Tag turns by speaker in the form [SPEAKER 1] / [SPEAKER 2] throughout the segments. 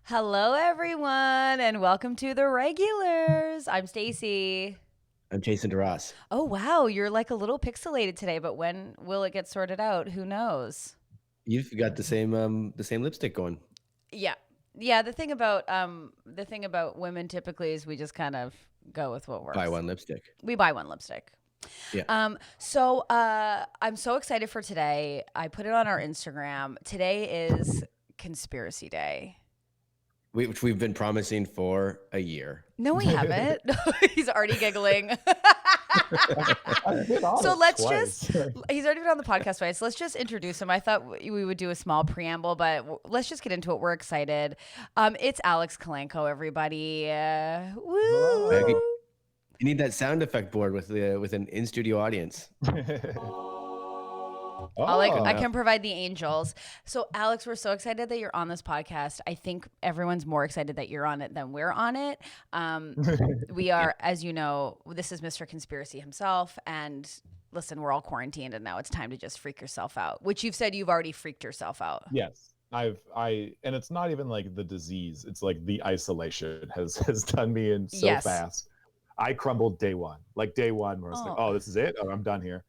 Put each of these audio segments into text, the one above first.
[SPEAKER 1] Hello, everyone, and welcome to the regulars. I'm Stacey.
[SPEAKER 2] I'm Jason DeRoss.
[SPEAKER 1] Oh, wow, you're like a little pixelated today, but when will it get sorted out? Who knows?
[SPEAKER 2] You've got the same lipstick going.
[SPEAKER 1] Yeah. Yeah, the thing about women typically is we just kind of go with what
[SPEAKER 2] Buy
[SPEAKER 1] works.
[SPEAKER 2] one lipstick.
[SPEAKER 1] We buy one lipstick.
[SPEAKER 2] Yeah.
[SPEAKER 1] I'm so excited for today. I put it on our Instagram. Today is Conspiracy Day.
[SPEAKER 2] Which we've been promising for a year.
[SPEAKER 1] No, we haven't. He's already giggling.
[SPEAKER 3] I've been on
[SPEAKER 1] So
[SPEAKER 3] it
[SPEAKER 1] let's
[SPEAKER 3] twice.
[SPEAKER 1] he's already been on the podcast twice. Let's just introduce him. I thought we would do a small preamble, but let's just get into it. We're excited. It's Alex Kalenko, everybody. Woo!
[SPEAKER 2] Okay. You need that sound effect board with an in-studio audience.
[SPEAKER 1] I can provide the angels. So, Alex, we're so excited that you're on this podcast. I think everyone's more excited that you're on it than we're on it. We are, as you know, this is Mr. Conspiracy himself. And listen, we're all quarantined, and now it's time to just freak yourself out, which you've said you've already freaked yourself out.
[SPEAKER 3] Yes, and it's not even like the disease; it's like the isolation has done me in so
[SPEAKER 1] Yes.
[SPEAKER 3] fast. I crumbled day one, where I was like,
[SPEAKER 1] Oh.
[SPEAKER 3] "Oh, this is it. Oh, I'm done here."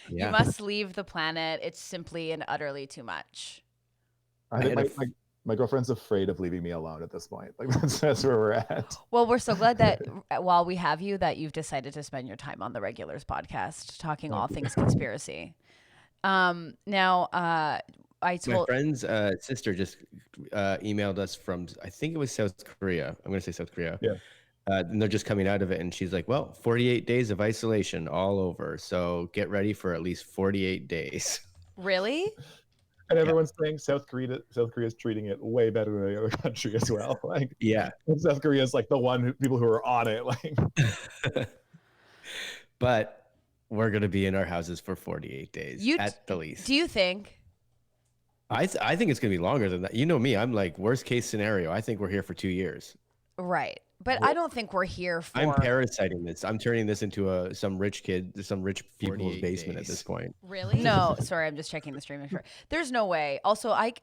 [SPEAKER 1] You must leave the planet. It's simply and utterly too much.
[SPEAKER 3] I think my girlfriend's afraid of leaving me alone at this point. Like that's where we're at.
[SPEAKER 1] Well, we're so glad that while we have you, that you've decided to spend your time on the Regulars podcast talking all things conspiracy. Now, I
[SPEAKER 2] My
[SPEAKER 1] told
[SPEAKER 2] friend's sister just emailed us from, I think it was South Korea. I'm going to say South Korea.
[SPEAKER 3] Yeah.
[SPEAKER 2] And they're just coming out of it. And she's like, well, 48 days of isolation all over. So get ready for at least 48 days.
[SPEAKER 1] really.
[SPEAKER 3] And everyone's saying South Korea is treating it way better than any other country as well. Like,
[SPEAKER 2] Yeah.
[SPEAKER 3] South Korea is like people who are on it. Like,
[SPEAKER 2] But we're going to be in our houses for 48 days at the least.
[SPEAKER 1] Do you think?
[SPEAKER 2] I think it's going to be longer than that. You know me. I'm like, worst case scenario. I think we're here for 2 years.
[SPEAKER 1] Right. But I don't think we're here for.
[SPEAKER 2] I'm parasiting this. I'm turning this into some rich people's basement at this point.
[SPEAKER 1] Really? No, sorry, I'm just checking the stream. There's no way. Also, I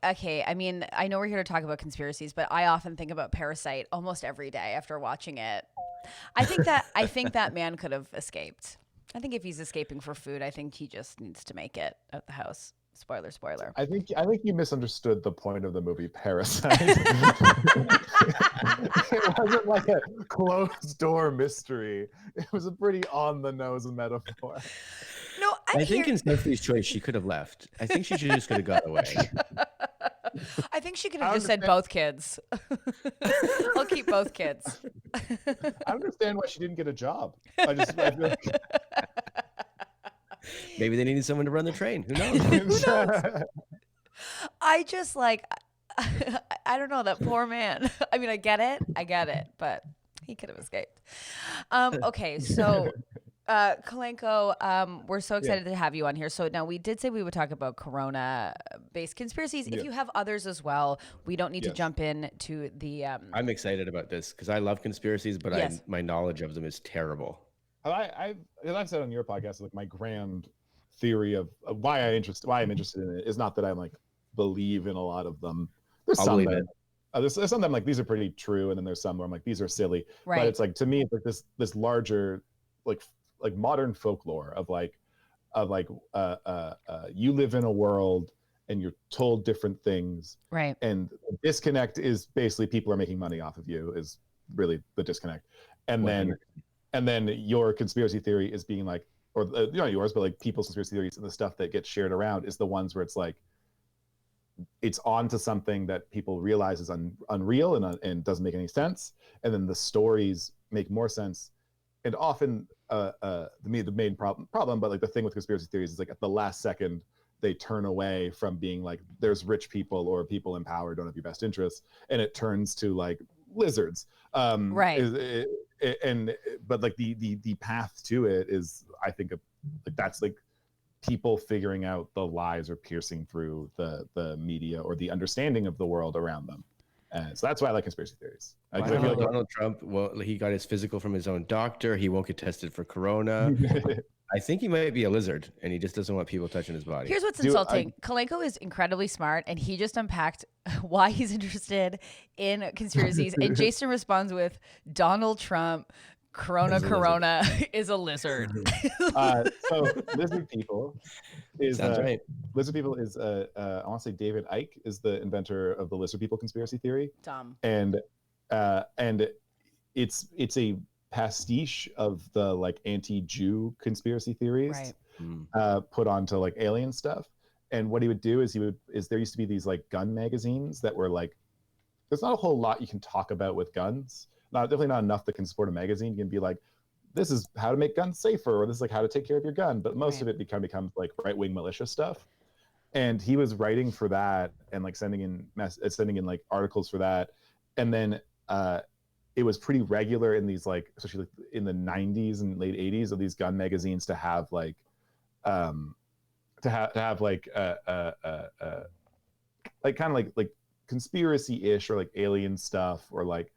[SPEAKER 1] mean, I know we're here to talk about conspiracies, but I often think about Parasite almost every day after watching it. I think that man could have escaped. I think if he's escaping for food, I think he just needs to make it at the house. Spoiler.
[SPEAKER 3] I think you misunderstood the point of the movie Parasite. It wasn't like a closed door mystery. It was a pretty on the nose metaphor.
[SPEAKER 1] No,
[SPEAKER 2] I think in Sophie's choice, she could have left. I think she just could have got away.
[SPEAKER 1] I think she could have just said both kids. I'll keep both kids.
[SPEAKER 3] I understand why she didn't get a job. I feel like...
[SPEAKER 2] Maybe they needed someone to run the train. Who knows?
[SPEAKER 1] Who knows? I just like, I don't know, that poor man. I mean, I get it, but he could have escaped. Okay, so Kalenko, we're so excited to have you on here. So now we did say we would talk about Corona-based conspiracies. If you have others as well, we don't need to jump in to the.
[SPEAKER 2] I'm excited about this because I love conspiracies, but my knowledge of them is terrible.
[SPEAKER 3] I've said on your podcast, like my grand theory of why I'm interested in it is not that I like believe in a lot of them. There's some that, there's some that I'm like, these are pretty true, and then there's some where I'm like, these are silly. Right. But it's like, to me, it's like this larger like modern folklore of you live in a world and you're told different things,
[SPEAKER 1] right?
[SPEAKER 3] And disconnect is basically people are making money off of you is really the disconnect, and then your conspiracy theory is being like, or not yours, but like people's conspiracy theories and the stuff that gets shared around is the ones where it's like, it's onto something that people realize is unreal and doesn't make any sense. And then the stories make more sense. And often the main problem, but like the thing with conspiracy theories is like at the last second, they turn away from being like, there's rich people or people in power don't have your best interests. And it turns to like lizards. Right. But like the path to it is, I think, like that's like people figuring out the lies or piercing through the media or the understanding of the world around them. So that's why I like conspiracy theories. I feel like
[SPEAKER 2] Donald Trump, well, he got his physical from his own doctor. He won't get tested for corona. I think he might be a lizard, and he just doesn't want people touching his body.
[SPEAKER 1] Here's what's insulting. Kalenko is incredibly smart, and he just unpacked why he's interested in conspiracies. And Jason responds with Donald Trump, Corona is a lizard.
[SPEAKER 3] So lizard people is
[SPEAKER 2] right.
[SPEAKER 3] Lizard people is I want to say David Icke is the inventor of the lizard people conspiracy theory.
[SPEAKER 1] Dumb.
[SPEAKER 3] And it's a pastiche of the like anti-Jew conspiracy theories put onto like alien stuff. And what he would do is there used to be these like gun magazines that were like, there's not a whole lot you can talk about with guns. Definitely not enough that can support a magazine. You can be like, this is how to make guns safer, or this is like how to take care of your gun. But most of it becomes like right-wing militia stuff. And he was writing for that and like sending in like articles for that. And then it was pretty regular in these like, especially like in the 90s and late 80s, of these gun magazines to have like like kind of like conspiracy-ish or like alien stuff or like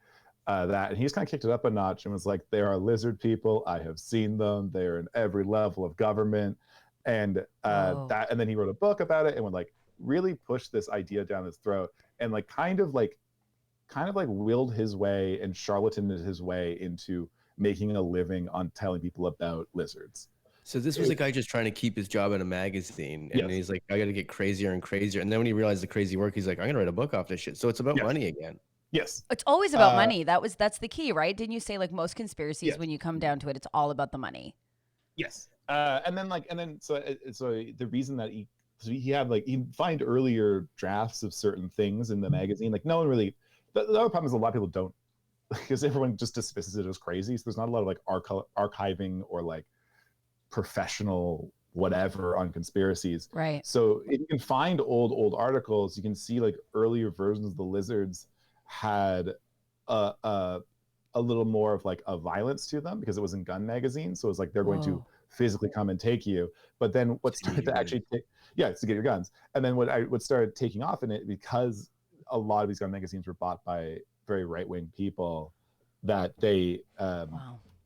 [SPEAKER 3] that. And he just kind of kicked it up a notch and was like, there are lizard people, I have seen them, they're in every level of government. And that, and then he wrote a book about it and would like really push this idea down his throat and like kind of like willed his way and charlataned his way into making a living on telling people about lizards.
[SPEAKER 2] So this was a guy just trying to keep his job in a magazine, and he's like, I got to get crazier and crazier. And then when he realized the crazy work, he's like, I'm gonna write a book off this shit. So it's about money again.
[SPEAKER 3] Yes,
[SPEAKER 1] it's always about money. That's the key, right? Didn't you say like most conspiracies, when you come down to it, it's all about the money?
[SPEAKER 3] Yes. So the reason that he'd find earlier drafts of certain things in the magazine. Like no one really. The other problem is a lot of people don't, because everyone just dismisses it as crazy. So there's not a lot of like archiving or like professional whatever on conspiracies.
[SPEAKER 1] Right.
[SPEAKER 3] So if you can find old articles, you can see like earlier versions of the lizards had a little more of like a violence to them because it was in gun magazines. So it's like they're going to physically come and take you. But then what started to actually it's to get your guns. And then what started taking off in it, because a lot of these gun magazines were bought by very right-wing people, that they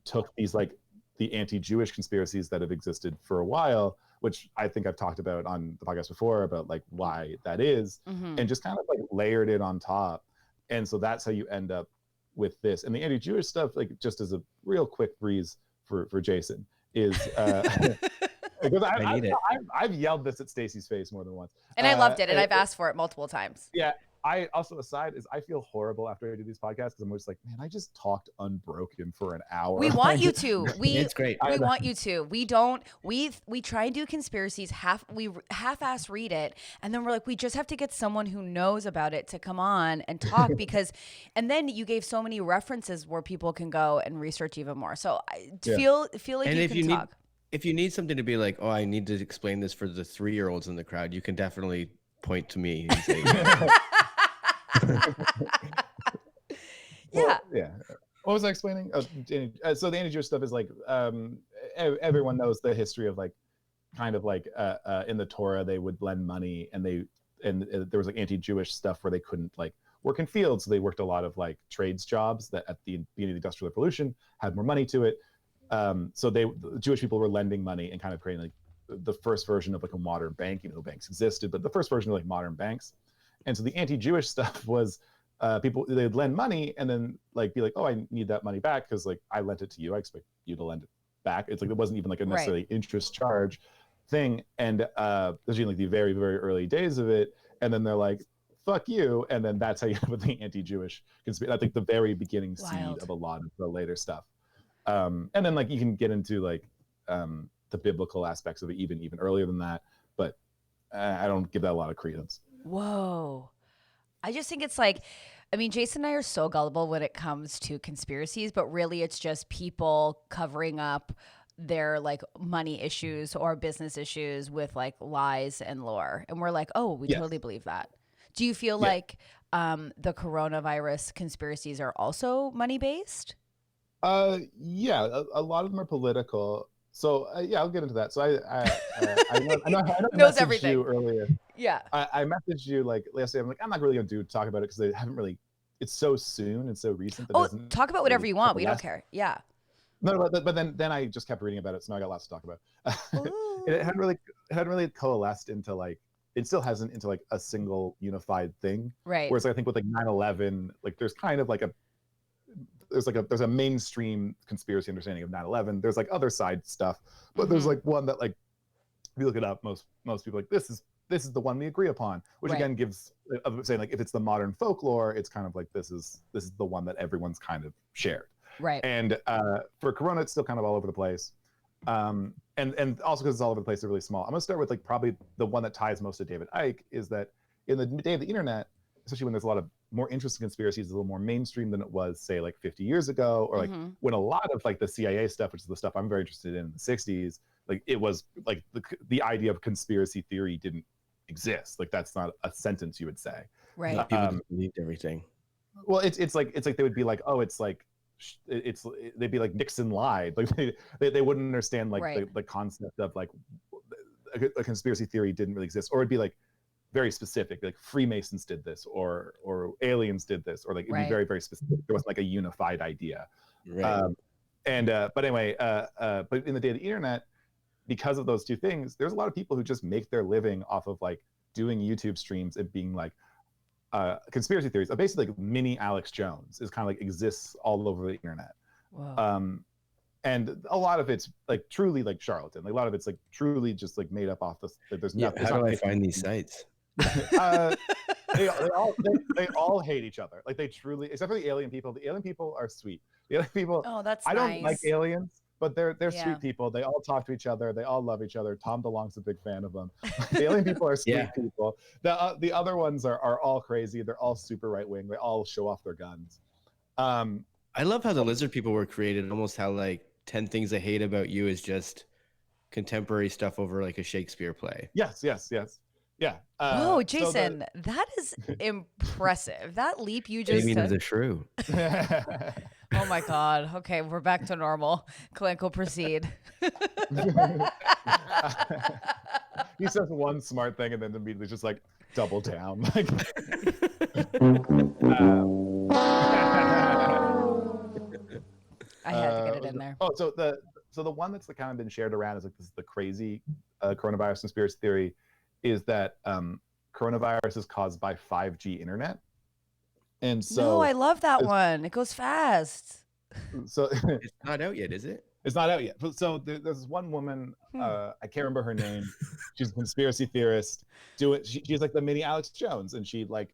[SPEAKER 3] took these like the anti-Jewish conspiracies that have existed for a while, which I think I've talked about on the podcast before about like why that is, and just kind of like layered it on top. And so that's how you end up with this. And the anti-Jewish stuff, like just as a real quick breeze for Jason, is because I've yelled this at Stacey's face more than once.
[SPEAKER 1] And I loved it, and I've asked for it multiple times.
[SPEAKER 3] Yeah. I also, aside, is I feel horrible after I do these podcasts because I'm just like, man, I just talked unbroken for an hour.
[SPEAKER 1] We want you to.
[SPEAKER 2] It's great.
[SPEAKER 1] We want you to. We don't. We try and do conspiracies. Half-ass read it, and then we're like, we just have to get someone who knows about it to come on and talk because, and then you gave so many references where people can go and research even more. So feel like and you can talk.
[SPEAKER 2] If you need something to be like, oh, I need to explain this for the 3-year-olds in the crowd, you can definitely point to me and say.
[SPEAKER 3] What was I explaining? So the anti-Jewish stuff is like everyone knows the history of like kind of like in the Torah they would lend money and there was like anti-Jewish stuff where they couldn't like work in fields, so they worked a lot of like trades jobs that at the beginning of the Industrial Revolution had more money to it. So the Jewish people were lending money and kind of creating like the first version of like a modern bank, even though banks existed, but the first version of like modern banks. And so the anti-Jewish stuff was people, they'd lend money and then like be like, oh, I need that money back because like I lent it to you, I expect you to lend it back. It's like it wasn't even like a necessarily interest charge thing. And especially in like the very, very early days of it. And then they're like, fuck you. And then that's how you have the anti-Jewish conspiracy. I think the very beginning seed of a lot of the later stuff. And then like you can get into like the biblical aspects of it even earlier than that. But I don't give that a lot of credence.
[SPEAKER 1] Whoa. I just think it's like, I mean, Jason and I are so gullible when it comes to conspiracies, but really it's just people covering up their like money issues or business issues with like lies and lore. And we're like, oh, we totally believe that. Do you feel like the coronavirus conspiracies are also money-based?
[SPEAKER 3] Yeah, a lot of them are political. So I'll get into that. So I know
[SPEAKER 1] knows everything.
[SPEAKER 3] You earlier.
[SPEAKER 1] Yeah.
[SPEAKER 3] I messaged you like last day. I'm like, I'm not really going to talk about it because they haven't really. It's so soon and so recent.
[SPEAKER 1] That talk about whatever you want. We don't care. Yeah.
[SPEAKER 3] No, but then I just kept reading about it, so now I got lots to talk about. It hadn't really coalesced into like, it still hasn't into like a single unified thing.
[SPEAKER 1] Right.
[SPEAKER 3] Whereas I think with like 9/11, like there's kind of like there's a mainstream conspiracy understanding of 9/11. There's like other side stuff, but there's like one that like, if you look it up, most people like this is the one we agree upon, which again gives saying like if it's the modern folklore, it's kind of like this is the one that everyone's kind of shared.
[SPEAKER 1] Right.
[SPEAKER 3] And for Corona, it's still kind of all over the place. And also because it's all over the place, they're really small. I'm gonna start with like probably the one that ties most to David Icke is that in the day of the internet, especially when there's a lot of more interesting conspiracies, a little more mainstream than it was, say, like 50 years ago, or like when a lot of like the CIA stuff, which is the stuff I'm very interested in the 60s, like it was like the idea of conspiracy theory didn't exist. Like that's not a sentence you would say.
[SPEAKER 1] Right.
[SPEAKER 2] People believed everything.
[SPEAKER 3] Well, it's like they would be like, oh, they'd be like Nixon lied. Like they wouldn't understand like the concept of like a conspiracy theory didn't really exist, or it'd be like very specific, like Freemasons did this, or aliens did this, or like it'd be very, very specific. There wasn't like a unified idea.
[SPEAKER 2] Right.
[SPEAKER 3] But anyway, but in the day of the internet, because of those two things, there's a lot of people who just make their living off of like doing YouTube streams and being like conspiracy theories. Basically, like mini Alex Jones is kind of like exists all over the internet.
[SPEAKER 1] Wow.
[SPEAKER 3] And a lot of it's like truly like charlatan. Like a lot of it's like truly just like made up off this. Like, there's nothing.
[SPEAKER 2] How do I find these sites?
[SPEAKER 3] They all hate each other. Like they truly, except for the alien people. The alien people are sweet. The alien people.
[SPEAKER 1] Oh, that's
[SPEAKER 3] I don't
[SPEAKER 1] nice.
[SPEAKER 3] like aliens, but they're sweet people. They all talk to each other. They all love each other. Tom DeLonge's a big fan of them. The alien people are sweet people. The other ones are all crazy. They're all super right wing. They all show off their guns.
[SPEAKER 2] I love how the lizard people were created. Almost how like 10 Things I Hate About You is just contemporary stuff over like a Shakespeare play.
[SPEAKER 3] Yes. Yeah.
[SPEAKER 1] Whoa, Jason, that is impressive. That leap you just
[SPEAKER 2] took.
[SPEAKER 1] took.
[SPEAKER 2] Is true.
[SPEAKER 1] Oh my God. Okay, we're back to normal. Clint will proceed.
[SPEAKER 3] He says one smart thing and then immediately just like double down. Like,
[SPEAKER 1] I had to get it in there.
[SPEAKER 3] Oh, so the one that's kind of been shared around is like this is the crazy coronavirus conspiracy theory is that coronavirus is caused by 5G internet. And so
[SPEAKER 1] no, I love that one. It goes fast.
[SPEAKER 3] So
[SPEAKER 2] it's not out yet, is it?
[SPEAKER 3] It's not out yet. So there's this one woman, I can't remember her name. She's a conspiracy theorist. She's like the mini Alex Jones, and she like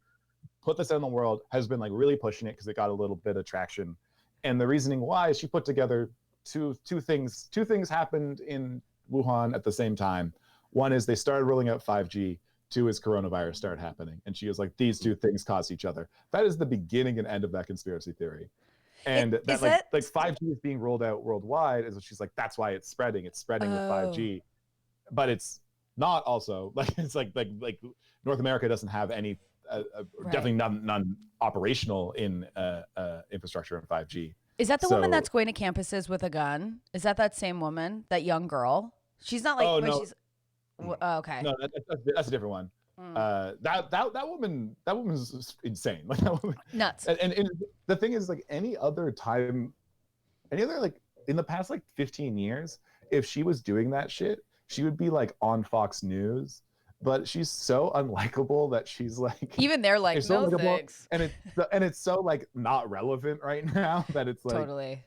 [SPEAKER 3] put this out in the world, has been like really pushing it because it got a little bit of traction. And the reasoning why is she put together two things. Two things happened in Wuhan at the same time. One is they started rolling out 5G. Two is coronavirus started happening. And she was like, these two things caused each other. That is the beginning and end of that conspiracy theory. And that like 5G is being rolled out worldwide. And so she's like, that's why it's spreading. It's spreading with 5G. But it's not also like it's like North America doesn't have any definitely none operational in infrastructure in 5G.
[SPEAKER 1] Is that the woman that's going to campuses with a gun? Is that same woman, that young girl? She's not like she's okay.
[SPEAKER 3] No, that's a different one. That woman's insane. Like that woman,
[SPEAKER 1] nuts.
[SPEAKER 3] And the thing is, like any other like in the past like 15 years, if she was doing that shit, she would be like on Fox News. But she's so unlikable that she's like
[SPEAKER 1] even they're like no thanks.
[SPEAKER 3] And it's so like not relevant right now that it's like
[SPEAKER 1] totally.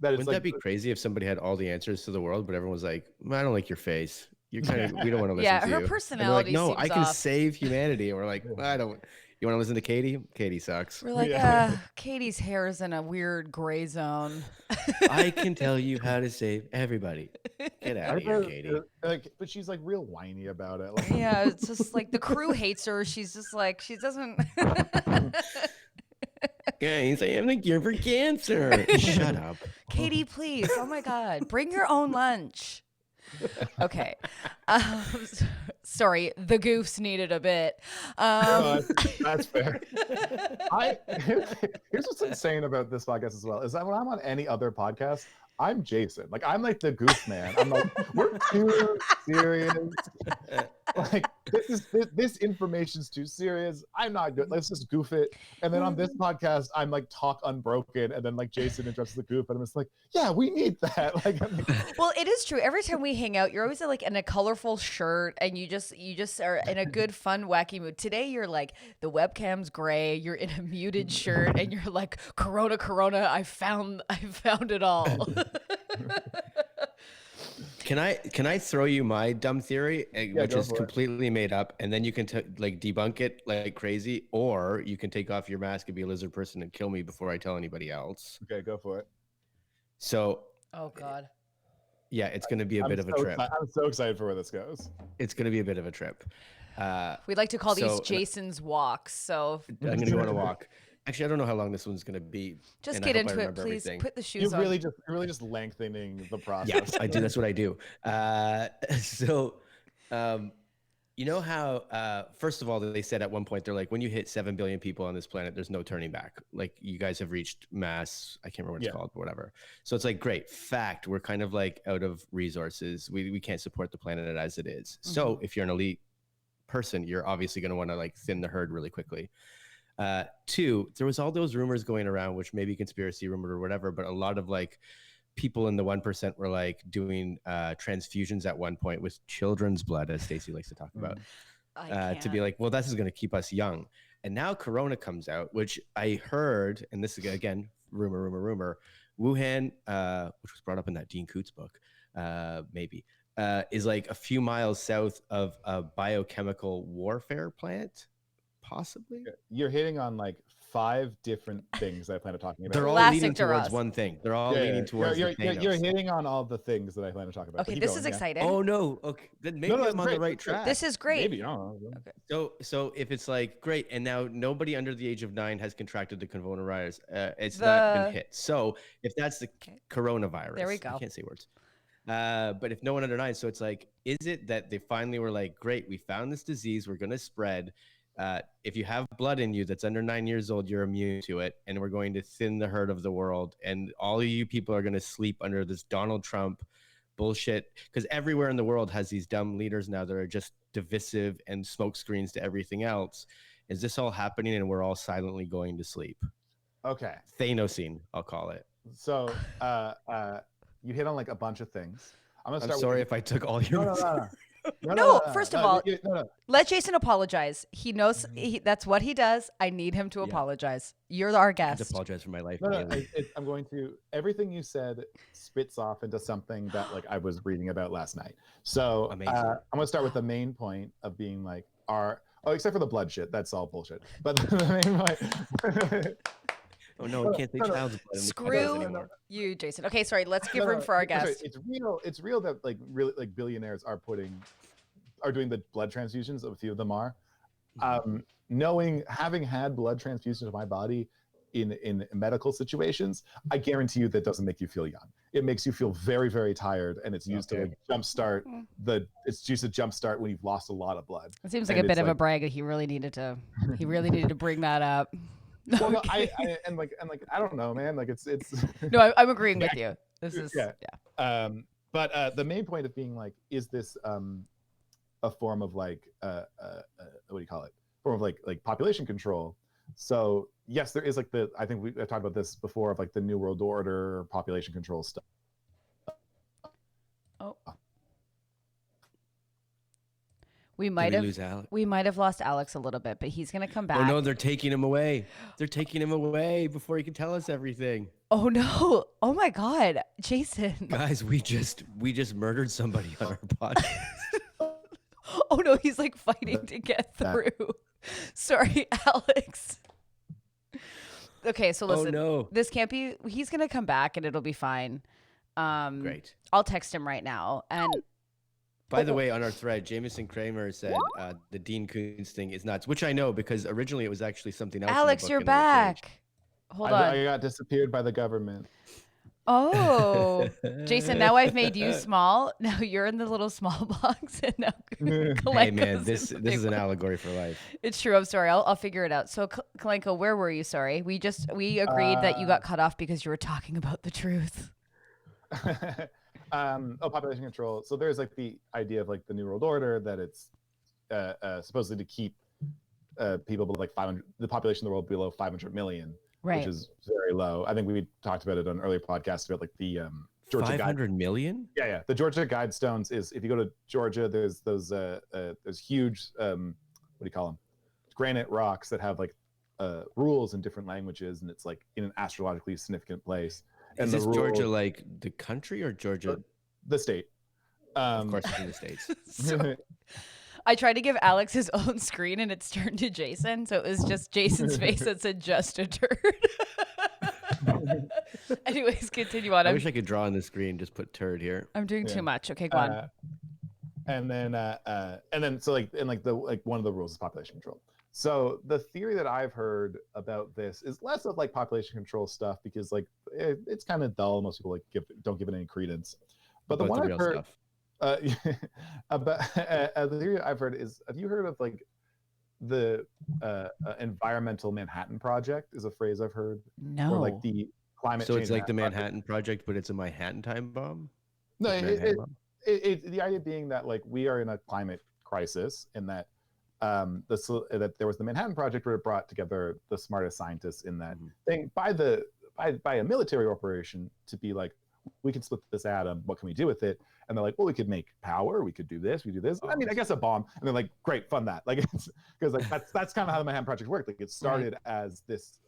[SPEAKER 2] Wouldn't that be crazy if somebody had all the answers to the world, but everyone's like, I don't like your face. You're kind of we don't want to listen to you.
[SPEAKER 1] Yeah, her personality.
[SPEAKER 2] No,
[SPEAKER 1] seems
[SPEAKER 2] I can
[SPEAKER 1] off.
[SPEAKER 2] save humanity. And we're like, I don't. You want to listen to Katie? Katie sucks.
[SPEAKER 1] We're like, Katie's hair is in a weird gray zone.
[SPEAKER 2] I can tell you how to save everybody. Get out of here, Katie.
[SPEAKER 3] But she's like real whiny about it. Like,
[SPEAKER 1] yeah, it's just like the crew hates her. She's just like she doesn't.
[SPEAKER 2] Guys, I have a cure for cancer. Shut up,
[SPEAKER 1] Katie. Please. Oh my God, bring your own lunch. Okay. Sorry, the goofs needed a bit.
[SPEAKER 3] That's fair. Here's what's insane about this podcast as well is that when I'm on any other podcast, I'm Jason. Like, I'm like the goof man. I'm like, we're too serious. Like, this information's too serious. I'm not good. Let's just goof it. And then on this podcast, I'm like talk unbroken, and then like Jason addresses the goof, and I'm just like, yeah, we need that. Like,
[SPEAKER 1] well, it is true. Every time we hang out, you're always like in a colorful shirt, and you just are in a good, fun, wacky mood. Today, you're like the webcam's gray. You're in a muted shirt, and you're like, Corona, I found it all.
[SPEAKER 2] Can I throw you my dumb theory, which is completely made up, and then you can like debunk it like crazy, or you can take off your mask and be a lizard person and kill me before I tell anybody else.
[SPEAKER 3] Okay, go for it.
[SPEAKER 2] So.
[SPEAKER 1] Oh God.
[SPEAKER 2] Yeah, it's going to be a bit of a trip.
[SPEAKER 3] I'm so excited for where this goes.
[SPEAKER 2] It's going to be a bit of a trip.
[SPEAKER 1] We'd like to call these Jason's walks. So
[SPEAKER 2] I'm going to go on a walk. Actually, I don't know how long this one's going to be.
[SPEAKER 1] Just get into it, please.
[SPEAKER 2] Everything.
[SPEAKER 1] Put the shoes on.
[SPEAKER 3] You're really just lengthening the process.
[SPEAKER 2] Yes, I do. That's what I do. You know how, first of all, they said at one point, they're like, when you hit 7 billion people on this planet, there's no turning back. Like, you guys have reached mass. I can't remember what it's called, but whatever. So it's like, great. Fact, we're kind of like out of resources. We can't support the planet as it is. Mm-hmm. So if you're an elite person, you're obviously going to want to like thin the herd really quickly. 2, there was all those rumors going around, which may be conspiracy rumor or whatever, but a lot of like people in the 1% were like doing transfusions at one point with children's blood, as Stacey likes to talk about, to be like, well, this is going to keep us young. And now Corona comes out, which I heard, and this is again, rumor, Wuhan, which was brought up in that Dean Koontz book, maybe, is like a few miles south of a biochemical warfare plant. Possibly.
[SPEAKER 3] You're hitting on like 5 different things that I plan to talking about.
[SPEAKER 2] They're all leading towards one thing. They're all leading towards
[SPEAKER 3] you're hitting on all the things that I plan to talk about.
[SPEAKER 1] Okay, this is exciting.
[SPEAKER 2] Oh no. Okay, then maybe I'm on the right track.
[SPEAKER 1] This is great.
[SPEAKER 3] Maybe. Okay.
[SPEAKER 2] So if it's like great, and now nobody under the age of 9 has contracted the coronavirus, it's not been hit. So if that's the coronavirus,
[SPEAKER 1] there we go.
[SPEAKER 2] I can't say words. But if no one under 9, so it's like, is it that they finally were like, great, we found this disease, we're gonna spread. If you have blood in you that's under 9 years old, you're immune to it, and we're going to thin the herd of the world, and all of you people are going to sleep under this Donald Trump bullshit, because everywhere in the world has these dumb leaders now that are just divisive and smoke screens to everything else. Is this all happening, and we're all silently going to sleep?
[SPEAKER 3] Okay.
[SPEAKER 2] Thanosine, I'll call it.
[SPEAKER 3] So you hit on like a bunch of things.
[SPEAKER 2] I'm sorry if I took all your...
[SPEAKER 1] No, first of all, let Jason apologize. He knows that's what he does. I need him to apologize. You're our guest.
[SPEAKER 2] I have to apologize for my life.
[SPEAKER 3] I'm going to. Everything you said spits off into something that like I was reading about last night. So I'm going to start with the main point of being like except for the blood shit. That's all bullshit. But the main point.
[SPEAKER 2] Oh no, we can't say child's blood.
[SPEAKER 1] Screw you, Jason. Okay, sorry. Let's give room for our guest.
[SPEAKER 3] It's real that like really like billionaires are doing the blood transfusions. A few of them are. Having had blood transfusions of my body in medical situations, I guarantee you that doesn't make you feel young. It makes you feel very, very tired, and it's used to like jumpstart when you've lost a lot of blood.
[SPEAKER 1] It seems like a bit of a brag. He really needed to bring that up.
[SPEAKER 3] Well, no, I don't know, man. Like it's.
[SPEAKER 1] No, I'm agreeing with you. This is
[SPEAKER 3] But the main point of being like, is this a form of like what do you call it? Form of like population control. So yes, there is like I think I've talked about this before of like the New World Order population control stuff.
[SPEAKER 1] Oh. We might have lost Alex a little bit, but he's going to come back.
[SPEAKER 2] Oh no, they're taking him away. They're taking him away before he can tell us everything.
[SPEAKER 1] Oh no. Oh my God. Jason.
[SPEAKER 2] Guys, we just murdered somebody on our podcast.
[SPEAKER 1] Oh no, he's like fighting to get through. Sorry, Alex. Okay, so listen.
[SPEAKER 2] Oh no.
[SPEAKER 1] This can't be, he's going to come back and it'll be fine.
[SPEAKER 2] Great.
[SPEAKER 1] I'll text him right now. And
[SPEAKER 2] by the way, on our thread, Jameson Kramer said the Dean Koontz thing is nuts, which I know because originally it was actually something else.
[SPEAKER 1] Alex, you're back. Hold on.
[SPEAKER 3] I got disappeared by the government.
[SPEAKER 1] Oh, Jason, now I've made you small. Now you're in the little small box. And now
[SPEAKER 2] hey, man, this is an allegory for life.
[SPEAKER 1] It's true. I'm sorry. I'll figure it out. So, Kalenko, where were you? Sorry. We agreed that you got cut off because you were talking about the truth.
[SPEAKER 3] Population control. So there's like the idea of like the New World Order, that it's supposedly to keep people below like 500, the population of the world below 500 million,
[SPEAKER 1] Right.
[SPEAKER 3] which is very low. I think we talked about it on earlier podcasts about like the Georgia
[SPEAKER 2] 500 million?
[SPEAKER 3] Yeah. The Georgia Guidestones is, if you go to Georgia, there's those there's huge what do you call them? Granite rocks that have like rules in different languages, and it's like in an astrologically significant place. And
[SPEAKER 2] Is
[SPEAKER 3] the
[SPEAKER 2] this
[SPEAKER 3] rules,
[SPEAKER 2] Georgia like the country or Georgia?
[SPEAKER 3] the state?
[SPEAKER 2] Of course, it's in the States.
[SPEAKER 1] So, I tried to give Alex his own screen and it's turned to Jason. So it was just Jason's face that said just a turd. Anyways, continue on.
[SPEAKER 2] I wish I could draw on the screen, just put turd here.
[SPEAKER 1] I'm doing too much. Okay, go on.
[SPEAKER 3] And then so like, and like the like one of the rules is population control. So the theory that I've heard about this is less of like population control stuff, because like it's kind of dull. Most people like don't give it any credence. But the one I've heard
[SPEAKER 2] stuff.
[SPEAKER 3] about the theory I've heard is, have you heard of like the environmental Manhattan Project? Is a phrase I've heard.
[SPEAKER 1] No.
[SPEAKER 3] Or like the climate
[SPEAKER 2] So
[SPEAKER 3] change.
[SPEAKER 2] it's like the Manhattan Project, but it's a Manhattan time bomb?
[SPEAKER 3] No,
[SPEAKER 2] Manhattan
[SPEAKER 3] the idea being that like we are in a climate crisis, and that that there was the Manhattan Project, where it brought together the smartest scientists in that thing by a military operation to be like, we can split this atom. What can we do with it? And they're like, well, we could make power. We could do this. We do this. I mean, I guess a bomb. And they're like, great, fund that. Like, it's because like that's kind of how the Manhattan Project worked. Like, it started as this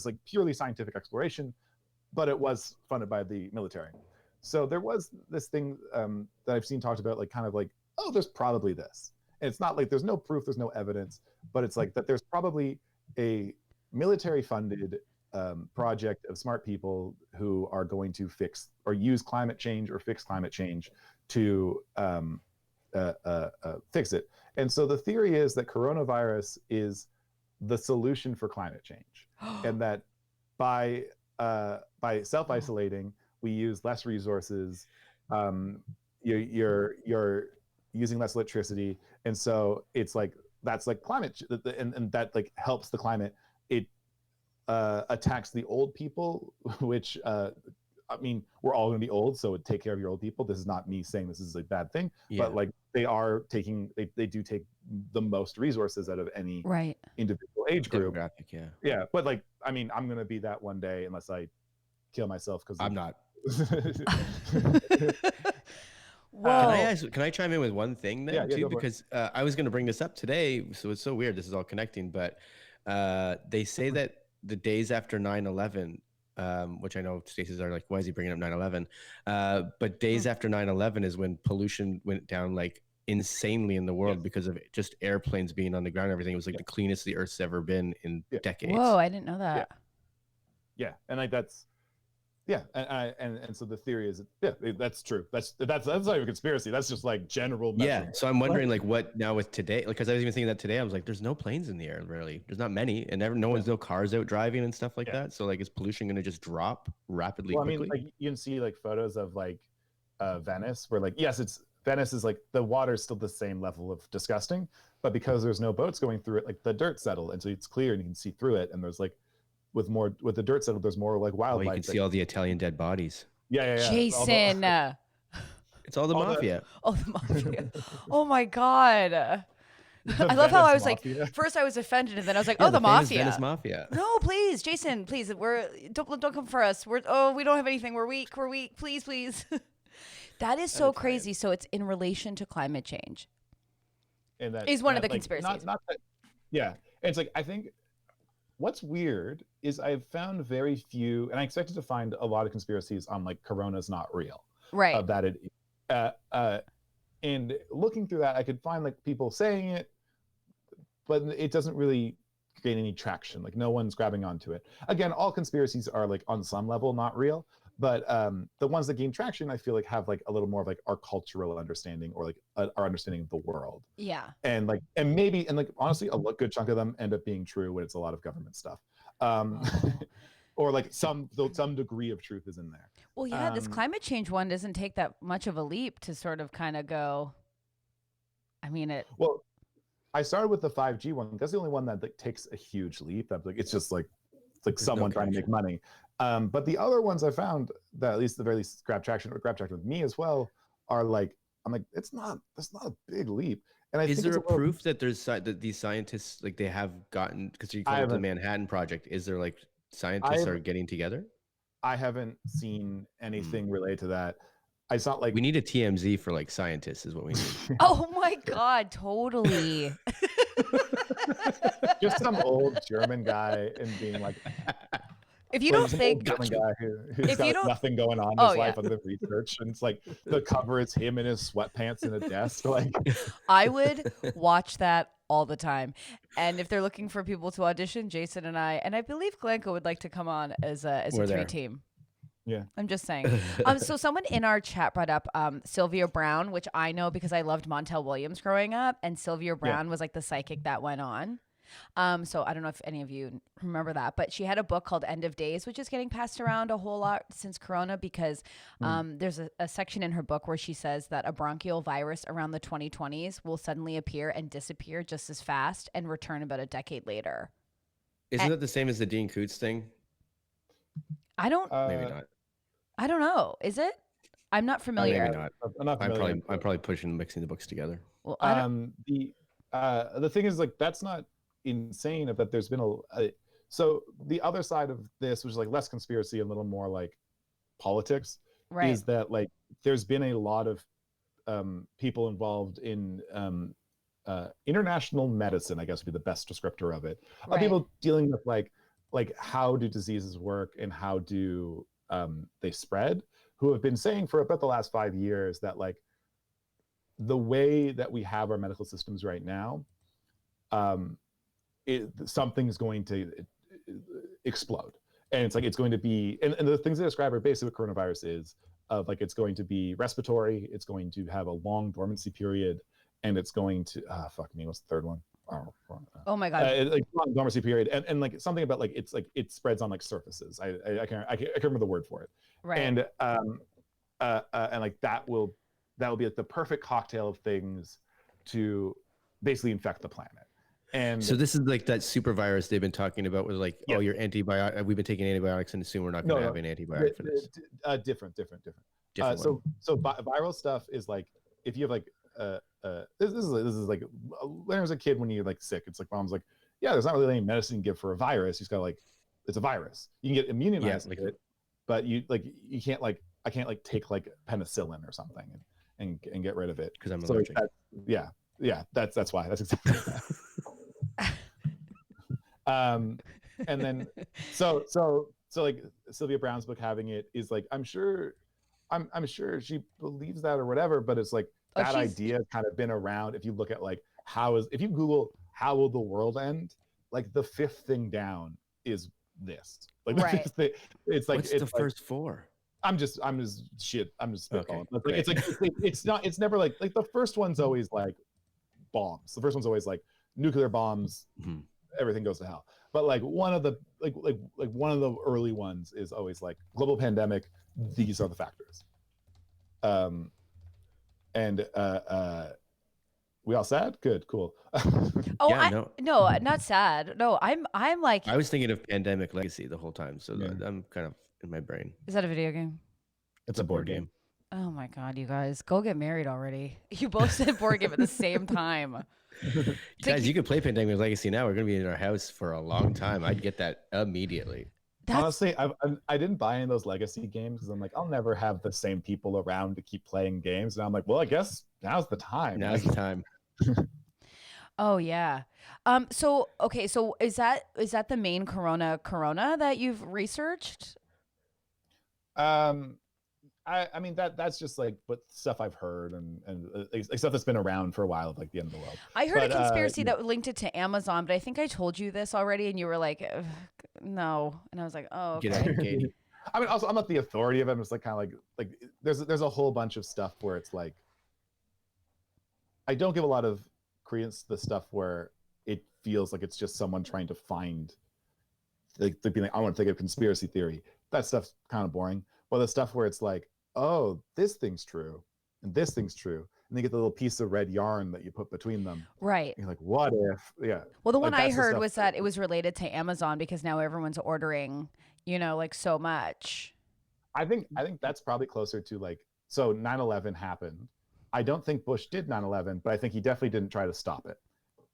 [SPEAKER 3] like purely scientific exploration, but it was funded by the military. So there was this thing that I've seen talked about, like kind of like, oh, there's probably this. And it's not like there's no proof, there's no evidence, but it's like that there's probably a military-funded project of smart people who are going to fix or use climate change or fix climate change to fix it. And so the theory is that coronavirus is the solution for climate change, and that by self-isolating, we use less resources. You're using less electricity, and so it's like that's like climate, and that like helps the climate. It attacks the old people, which I mean, we're all going to be old, so take care of your old people. This is not me saying this is a bad thing, but like they do take the most resources out of any individual age group. Yeah, but like, I mean, I'm going to be that one day unless I kill myself, because
[SPEAKER 2] I'm not.
[SPEAKER 1] Whoa.
[SPEAKER 2] Can I chime in with one thing then too? Because I was going to bring this up today, so it's so weird. This is all connecting, but they say that the days after 9/11, which I know Stacey's are like, why is he bringing up 9/11? But days after 9/11 is when pollution went down like insanely in the world because of just airplanes being on the ground and everything. It was like the cleanest the Earth's ever been in decades.
[SPEAKER 1] Whoa, I didn't know that.
[SPEAKER 3] Yeah, and like that's. Yeah, and so the theory is, that's true. That's not even a conspiracy. That's just like general.
[SPEAKER 2] Yeah, so I'm wondering like what now with today, like because I was even thinking that today. I was like, there's no planes in the air really. There's not many, and no cars out driving and stuff like that. So like, is pollution going to just drop rapidly?
[SPEAKER 3] Well,
[SPEAKER 2] quickly?
[SPEAKER 3] I mean, like you can see like photos of like Venice, where like Venice is like the water's still the same level of disgusting, but because there's no boats going through it, like the dirt settled, and so it's clear and you can see through it, and there's like. With the dirt settled, there's more like wildlife.
[SPEAKER 2] You can see all the Italian dead bodies.
[SPEAKER 3] Yeah.
[SPEAKER 1] Jason.
[SPEAKER 2] It's all the mafia.
[SPEAKER 1] The mafia. Oh my God. I love how I was mafia. Like, first I was offended, and then I was like, the mafia.
[SPEAKER 2] Venice mafia.
[SPEAKER 1] No, please, Jason, please. Don't come for us. We don't have anything. We're weak. Please. That is so crazy. So it's in relation to climate change. And that is one of the conspiracies.
[SPEAKER 3] Not that, yeah. It's like, I think what's weird is I've found very few, and I expected to find a lot of conspiracies on like Corona's not real.
[SPEAKER 1] Right.
[SPEAKER 3] That it, and looking through that, I could find like people saying it, but it doesn't really gain any traction. Like no one's grabbing onto it. Again, all conspiracies are like on some level not real, but the ones that gain traction, I feel like have like a little more of like our cultural understanding or like our understanding of the world.
[SPEAKER 1] Yeah.
[SPEAKER 3] And like, and honestly, a good chunk of them end up being true when it's a lot of government stuff. Or like some degree of truth is in there.
[SPEAKER 1] Well, yeah, this climate change one doesn't take that much of a leap to sort of kind of go. I mean it.
[SPEAKER 3] Well, I started with the 5G one. That's the only one that like takes a huge leap. That like it's just like someone trying to make money. But the other ones I found that at least the very least grab traction with me as well are like, I'm like, that's not a big leap. And I
[SPEAKER 2] Is
[SPEAKER 3] think
[SPEAKER 2] there
[SPEAKER 3] it's
[SPEAKER 2] a proof that that these scientists like they have gotten, because you call it the Manhattan Project? Is there like scientists are getting together?
[SPEAKER 3] I haven't seen anything related to that. It's not like
[SPEAKER 2] we need a TMZ for like scientists is what we need.
[SPEAKER 1] Oh my God, totally.
[SPEAKER 3] Just some old German guy and being like,
[SPEAKER 1] if you don't think,
[SPEAKER 3] German guy who's
[SPEAKER 1] if
[SPEAKER 3] got
[SPEAKER 1] you don't,
[SPEAKER 3] nothing going on in his life other than research, and it's like the cover is him in his sweatpants in a desk. Like,
[SPEAKER 1] I would watch that all the time. And if they're looking for people to audition, Jason and I believe Glenko would like to come on as a three team.
[SPEAKER 3] Yeah,
[SPEAKER 1] I'm just saying. So someone in our chat brought up Sylvia Browne, which I know because I loved Montel Williams growing up, and Sylvia Browne was like the psychic that went on. So I don't know if any of you remember that, but she had a book called End of Days, which is getting passed around a whole lot since Corona because there's a section in her book where she says that a bronchial virus around the 2020s will suddenly appear and disappear just as fast and return about a decade later.
[SPEAKER 2] Isn't that the same as the Dean Koontz thing?
[SPEAKER 1] I don't.
[SPEAKER 2] Maybe not.
[SPEAKER 1] I don't know. Is it? I'm not familiar.
[SPEAKER 2] Maybe not. I'm not familiar. I'm probably pushing mixing the books together.
[SPEAKER 1] Well,
[SPEAKER 3] the thing is like that's not insane if that there's been so the other side of this, which is like less conspiracy and a little more like politics, is that like there's been a lot of people involved in international medicine, I guess would be the best descriptor of it. People dealing with like how do diseases work and how do they spread, who have been saying for about the last 5 years that like the way that we have our medical systems right now, something's going to explode. And it's like it's going to be, and the things they describe are basically what coronavirus is, of like it's going to be respiratory, it's going to have a long dormancy period, and it's going to fuck me, what's the third one?
[SPEAKER 1] Oh my God!
[SPEAKER 3] Like long dormancy period, and like something about like it's like it spreads on like surfaces. I can't remember the word for it.
[SPEAKER 1] Right.
[SPEAKER 3] And like that will be like the perfect cocktail of things to basically infect the planet. And
[SPEAKER 2] so this is like that super virus they've been talking about with like, oh, your antibiotic. We've been taking antibiotics and assume we're not going to have an antibiotic for this.
[SPEAKER 3] Different. So viral stuff is like if you have like this is like when I was a kid, when you're like sick, it's like mom's like, yeah, there's not really any medicine you give for a virus. You just got like it's a virus. You can get immunized to it, but you can't like I can't like take like penicillin or something and get rid of it
[SPEAKER 2] because I'm allergic.
[SPEAKER 3] That's why. That's exactly that. And then so like Sylvia Browne's book having it is like I'm sure she believes that or whatever, but it's like that idea has kind of been around. If you look at like if you Google how will the world end, like the fifth thing down is this. Like it's like
[SPEAKER 2] what's the first four?
[SPEAKER 3] I'm just spitballing.
[SPEAKER 2] Okay,
[SPEAKER 3] like, it's never like the first one's always like bombs. The first one's always like nuclear bombs. Mm-hmm. Everything goes to hell. But like one of the one of the early ones is always like global pandemic. These are the factors. We all sad? Good, cool.
[SPEAKER 1] Oh, yeah, no, not sad. No, I'm like
[SPEAKER 2] I was thinking of Pandemic Legacy the whole time, so I'm kind of in my brain.
[SPEAKER 1] Is that a video game?
[SPEAKER 3] It's a board game.
[SPEAKER 1] Oh my God, you guys, go get married already. You both said board game at the same time.
[SPEAKER 2] Guys, you could play Pandemic Legacy now. We're gonna be in our house for a long time. I'd get that immediately.
[SPEAKER 3] Honestly, I didn't buy in those legacy games because I'm like, I'll never have the same people around to keep playing games. And I'm like, well, I guess now's the time.
[SPEAKER 2] Now's the time.
[SPEAKER 1] Oh yeah. So okay. So is that the main corona that you've researched?
[SPEAKER 3] I mean that's just like what stuff I've heard and stuff that's been around for a while, like the end of the world.
[SPEAKER 1] I heard a conspiracy that linked it to Amazon, but I think I told you this already, and you were like, no, and I was like, oh, okay.
[SPEAKER 2] Get out of here, Katie.
[SPEAKER 3] I mean, also I'm not the authority of it. I'm just like kind of like there's a whole bunch of stuff where it's like I don't give a lot of credence to the stuff where it feels like it's just someone trying to find like they'd be like, I want to think of conspiracy theory. That stuff's kind of boring. But the stuff where it's like, oh, this thing's true and this thing's true, and they get the little piece of red yarn that you put between them.
[SPEAKER 1] Right.
[SPEAKER 3] You're like, what if? Yeah.
[SPEAKER 1] Well, the one I heard was that it was related to Amazon because now everyone's ordering, you know, like so much.
[SPEAKER 3] I think that's probably closer to like, so 9/11 happened. I don't think Bush did 9/11, but I think he definitely didn't try to stop it.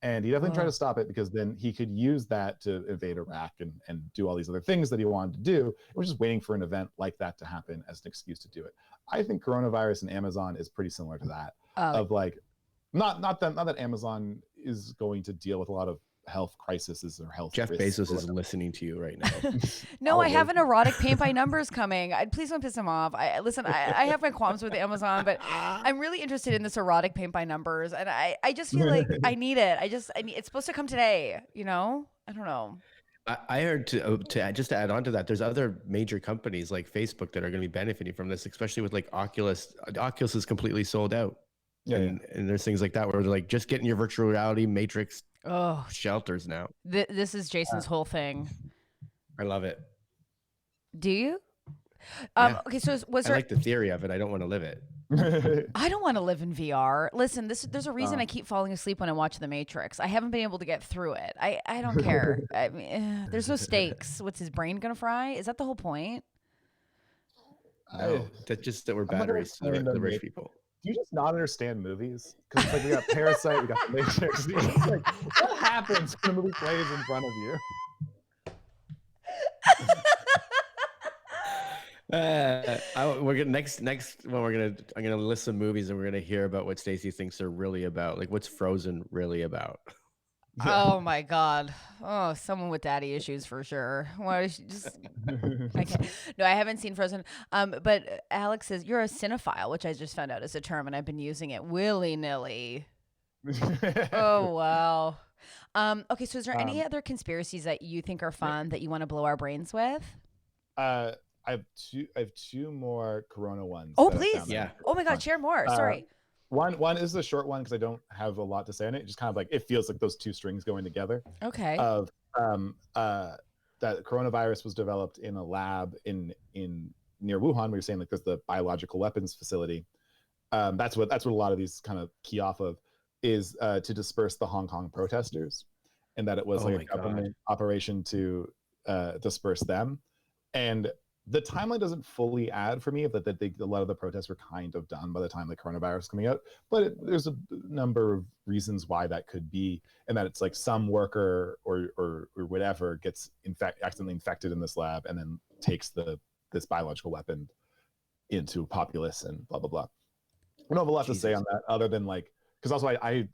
[SPEAKER 3] And he definitely tried to stop it because then he could use that to invade Iraq and do all these other things that he wanted to do. We're just waiting for an event like that to happen as an excuse to do it. I think coronavirus and Amazon is pretty similar to that. Of like, not that Amazon is going to deal with a lot of health crises or health.
[SPEAKER 2] Jeff Bezos is listening to you right now.
[SPEAKER 1] No, I have an erotic paint by numbers coming. Please don't piss him off. I have my qualms with Amazon, but I'm really interested in this erotic paint by numbers, and I just feel like I need it. It's supposed to come today. You know, I don't know.
[SPEAKER 2] I heard to just to add on to that, there's other major companies like Facebook that are going to be benefiting from this, especially with like Oculus. Oculus is completely sold out. And there's things like that where they're like, just getting your virtual reality matrix shelters now.
[SPEAKER 1] This is Jason's whole thing.
[SPEAKER 2] I love it.
[SPEAKER 1] Do you?
[SPEAKER 2] Yeah.
[SPEAKER 1] Okay, so I
[SPEAKER 2] like the theory of it. I don't want to live it.
[SPEAKER 1] I don't want to live in VR. Listen, there's a reason I keep falling asleep when I watch The Matrix. I haven't been able to get through it. I don't care. I mean, there's no stakes. What's his brain gonna fry? Is that the whole point?
[SPEAKER 2] No, that's just that we're batteries to the rich people.
[SPEAKER 3] Do you just not understand movies? Because it's like we got Parasite, we got The Matrix. It's like, what happens when a movie plays in front of you?
[SPEAKER 2] We're gonna next one. I'm gonna list some movies and we're gonna hear about what Stacey thinks they're really about. Like, what's Frozen really about?
[SPEAKER 1] Oh my God! Oh, someone with daddy issues for sure. Why just? I can't. No, I haven't seen Frozen. But Alex says you're a cinephile, which I just found out is a term, and I've been using it willy nilly. Oh wow. Okay, so is there any other conspiracies that you think are fun that you want to blow our brains with?
[SPEAKER 3] I have two more Corona ones.
[SPEAKER 1] Oh please!
[SPEAKER 2] Yeah.
[SPEAKER 1] Oh my God, share more. Sorry.
[SPEAKER 3] One is the short one because I don't have a lot to say on it. It just kind of like, it feels like those two strings going together.
[SPEAKER 1] Okay.
[SPEAKER 3] Of that coronavirus was developed in a lab in near Wuhan, where you're saying like there's the biological weapons facility. That's what a lot of these kind of key off of is to disperse the Hong Kong protesters, and that it was like a government operation to disperse them. And the timeline doesn't fully add for me that a lot of the protests were kind of done by the time the coronavirus is coming out, but there's a number of reasons why that could be, and that it's like some worker or whatever gets accidentally infected in this lab and then takes this biological weapon into populace and blah blah blah. I don't have a lot to say on that other than like, because also I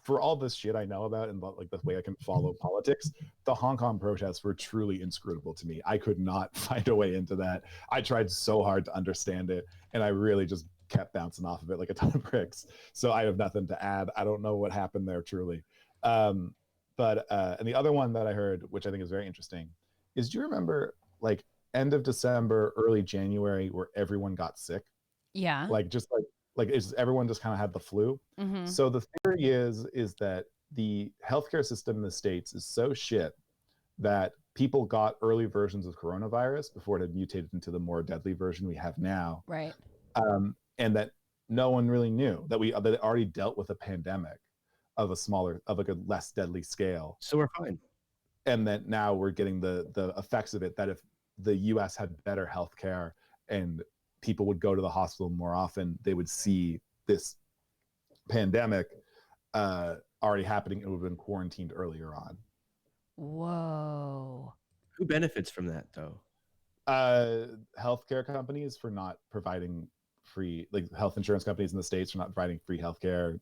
[SPEAKER 3] for all this shit I know about and like the way I can follow politics, the Hong Kong protests were truly inscrutable to me. I could not find a way into that. I tried so hard to understand it, and I really just kept bouncing off of it like a ton of bricks. So I have nothing to add. I don't know what happened there truly. And the other one that I heard, which I think is very interesting, is, do you remember like end of December, early January, where everyone got sick?
[SPEAKER 1] Yeah.
[SPEAKER 3] Like everyone just kind of had the flu.
[SPEAKER 1] Mm-hmm.
[SPEAKER 3] So the theory is that the healthcare system in the States is so shit that people got early versions of coronavirus before it had mutated into the more deadly version we have now.
[SPEAKER 1] Right.
[SPEAKER 3] And that no one really knew that it already dealt with a pandemic of a less deadly scale.
[SPEAKER 2] So we're fine.
[SPEAKER 3] And that now we're getting the effects of it, that if the US had better healthcare and people would go to the hospital more often, they would see this pandemic already happening and would have been quarantined earlier on.
[SPEAKER 1] Whoa.
[SPEAKER 2] Who benefits from that though?
[SPEAKER 3] Healthcare companies for not providing free, like health insurance companies in the States for not providing free healthcare,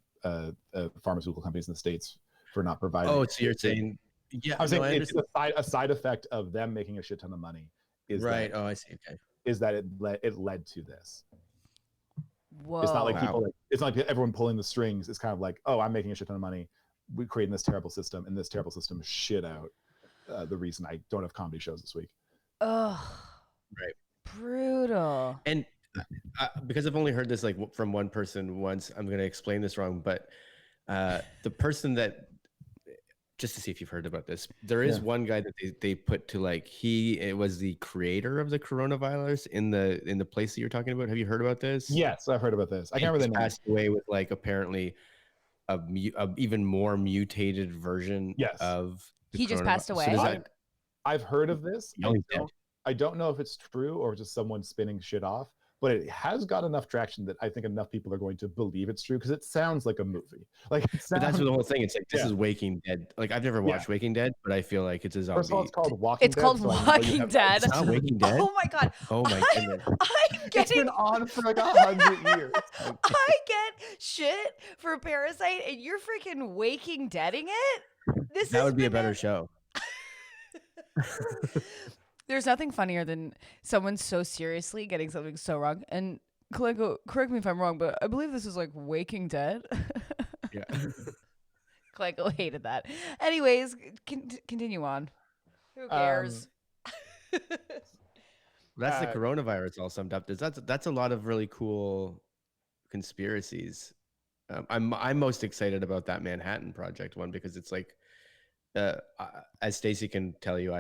[SPEAKER 3] pharmaceutical companies in the States for not providing.
[SPEAKER 2] Oh, so you're saying, yeah.
[SPEAKER 3] I'm saying it's a side effect of them making a shit ton of money.
[SPEAKER 2] Right. Oh, I see. Okay.
[SPEAKER 3] Is that it led to this.
[SPEAKER 1] Whoa.
[SPEAKER 3] It's not like it's not like everyone pulling the strings. It's kind of like, oh, I'm making a shit ton of money. We're creating this terrible system, and this terrible system shit out the reason I don't have comedy shows this week.
[SPEAKER 1] Ugh.
[SPEAKER 2] Right.
[SPEAKER 1] Brutal.
[SPEAKER 2] And because I've only heard this like from one person once, I'm going to explain this wrong, but the person that, just to see if you've heard about this, there is one guy that they put to like, it was the creator of the coronavirus in the place that you're talking about. Have you heard about this?
[SPEAKER 3] Yes, I've heard about this. I can't remember the name.
[SPEAKER 2] Passed away with like apparently a even more mutated version of.
[SPEAKER 1] He just passed away.
[SPEAKER 3] So I've heard of this. I don't know if it's true or just someone spinning shit off, but it has got enough traction that I think enough people are going to believe it's true because it sounds like a movie. Like it sounds,
[SPEAKER 2] but that's the whole thing. It's like this is Waking Dead. Like I've never watched Waking Dead, but I feel like it's a zombie.
[SPEAKER 3] First of all, it's called Walking
[SPEAKER 1] It's
[SPEAKER 3] Dead.
[SPEAKER 1] called
[SPEAKER 3] so
[SPEAKER 1] Walking Dead.
[SPEAKER 2] It's not Waking Dead.
[SPEAKER 1] Oh my god.
[SPEAKER 2] Oh my goodness.
[SPEAKER 3] It's been on for like 100 years.
[SPEAKER 1] I get shit for Parasite, and you're freaking Waking Deading it.
[SPEAKER 2] That would be a better show.
[SPEAKER 1] There's nothing funnier than someone so seriously getting something so wrong. And Kaleko, correct me if I'm wrong, but I believe this is like Waking Dead.
[SPEAKER 2] Yeah.
[SPEAKER 1] Kaleko hated that. Anyways, continue on. Who cares?
[SPEAKER 2] That's the coronavirus all summed up. That's a lot of really cool conspiracies. I'm most excited about that Manhattan Project one because it's like, as Stacey can tell you,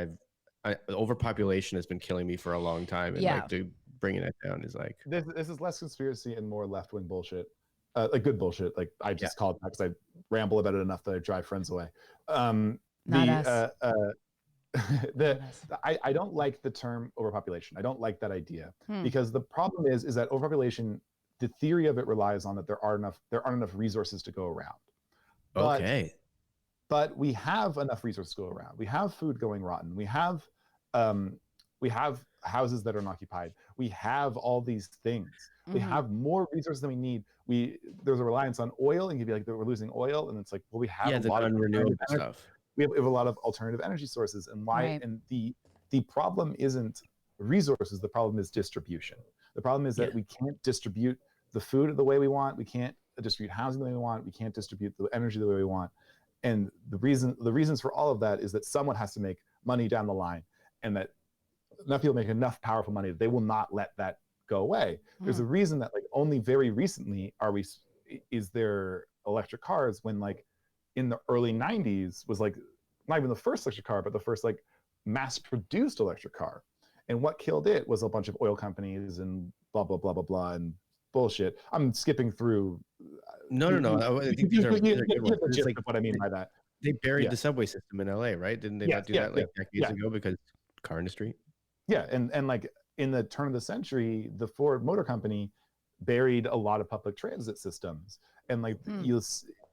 [SPEAKER 2] overpopulation has been killing me for a long time, and like bringing it down is like
[SPEAKER 3] this is less conspiracy and more left wing bullshit, like good bullshit. Like I just call it that because I ramble about it enough that I drive friends away. I don't like the term overpopulation. I don't like that idea because the problem is that overpopulation, the theory of it relies on that there aren't enough resources to go around. But we have enough resources to go around. We have food going rotten. We have houses that are unoccupied. We have all these things. We have more resources than we need. There's a reliance on oil, and you'd be like, we're losing oil, and it's like, well, we have a lot of renewable stuff. We have a lot of alternative energy sources, and why? Right. And the problem isn't resources. The problem is distribution. The problem is that we can't distribute the food the way we want. We can't distribute housing the way we want. We can't distribute the energy the way we want. And the reasons for all of that is that someone has to make money down the line, and that enough people make enough powerful money that they will not let that go away. There's a reason that like only very recently is there electric cars, when like in the early 90s was like not even the first electric car, but the first like mass produced electric car. And what killed it was a bunch of oil companies and blah blah blah blah blah and bullshit. I'm skipping through.
[SPEAKER 2] No. I think these are good ones.
[SPEAKER 3] It's like what I mean by that.
[SPEAKER 2] They buried the subway system in LA, right? Didn't they not do that like decades ago because car industry? Yeah, and like in the turn of the century, the Ford Motor Company buried a lot of public transit systems, and like you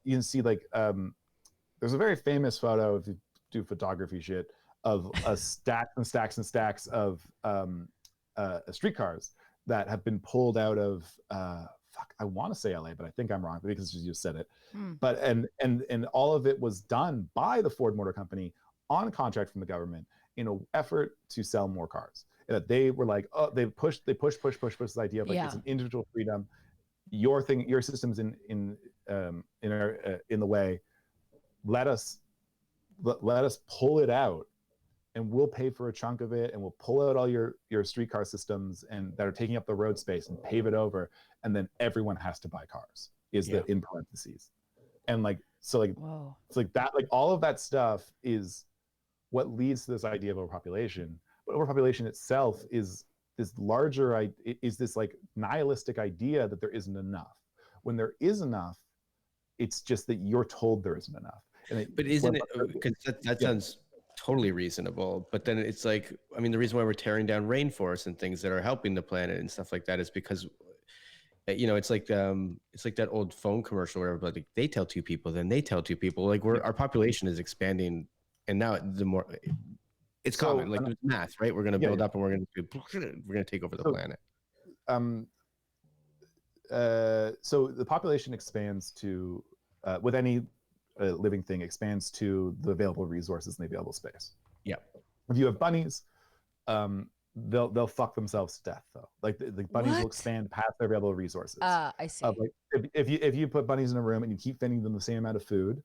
[SPEAKER 2] can see like there's a very famous photo, if you do photography shit, of a stacks and stacks and stacks of streetcars that have been pulled out of I want to say LA, but I think I'm wrong because you just said it. But and all of it was done by the Ford Motor Company on contract from the government in an effort to sell more cars. And that they were like, they push this idea of like it's an individual freedom. Your system's in the way. Let us pull it out, and we'll pay for a chunk of it, and we'll pull out all your streetcar systems and that are taking up the road space and pave it over, and then everyone has to buy cars. Is the in parentheses, and like so like whoa. It's like that, like all of that stuff is what leads to this idea of overpopulation. But overpopulation itself is this larger is this like nihilistic idea that there isn't enough. When there is enough, it's just that you're told there isn't enough. But isn't it, because that sounds totally reasonable, but then it's like, I mean, the reason why we're tearing down rainforests and things that are helping the planet and stuff like that is because, you know, it's like that old phone commercial where like they tell two people, then they tell two people. Like our population is expanding, and now the more it's common, like there's math, right? We're going to build up, and we're going to take over the planet.
[SPEAKER 3] So the population expands to with any living thing expands to the available resources in the available space.
[SPEAKER 2] Yeah.
[SPEAKER 3] If you have bunnies, they'll fuck themselves to death though. Like the bunnies will expand past their available resources.
[SPEAKER 1] I see.
[SPEAKER 3] Like if you put bunnies in a room and you keep feeding them the same amount of food,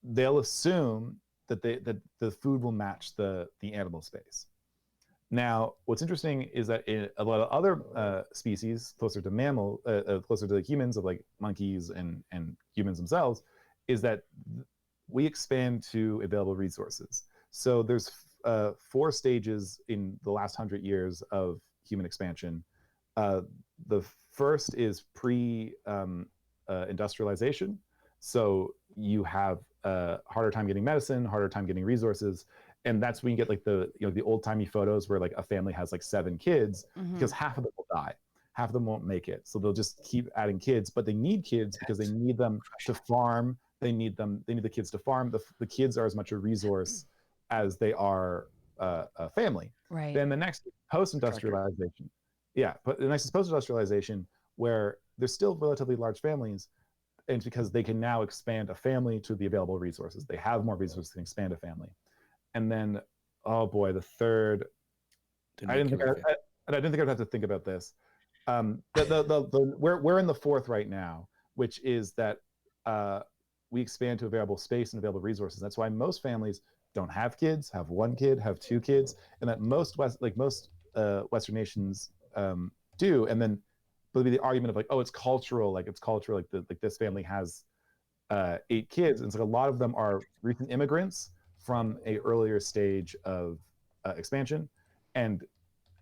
[SPEAKER 3] they'll assume that the food will match the animal space. Now, what's interesting is that in a lot of other species closer to closer to humans, of like monkeys and humans themselves, is that we expand to available resources. So there's 4 stages in the last 100 years of human expansion. The first is industrialization. So you have a harder time getting medicine, harder time getting resources, and that's when you get like the the old timey photos where like a family has like 7 kids, because half of them will die, half of them won't make it, so they'll just keep adding kids. But they need kids because they need them to farm. They need the kids to farm. The kids are as much a resource as they are a family.
[SPEAKER 1] Right.
[SPEAKER 3] Then the next post-industrialization, but the next is post-industrialization, where there's still relatively large families, and it's because they can now expand a family to the available resources. They have more resources to expand a family. And then, oh boy, the third. I didn't think I'd have to think about this. We're in the fourth right now, which is that we expand to available space and available resources. That's why most families don't have kids, have 1 kid, have 2 kids, and that most Western nations do. And then there'll be the argument of like, oh, it's cultural, like this family has 8 kids, and so a lot of them are recent immigrants from a earlier stage of expansion, and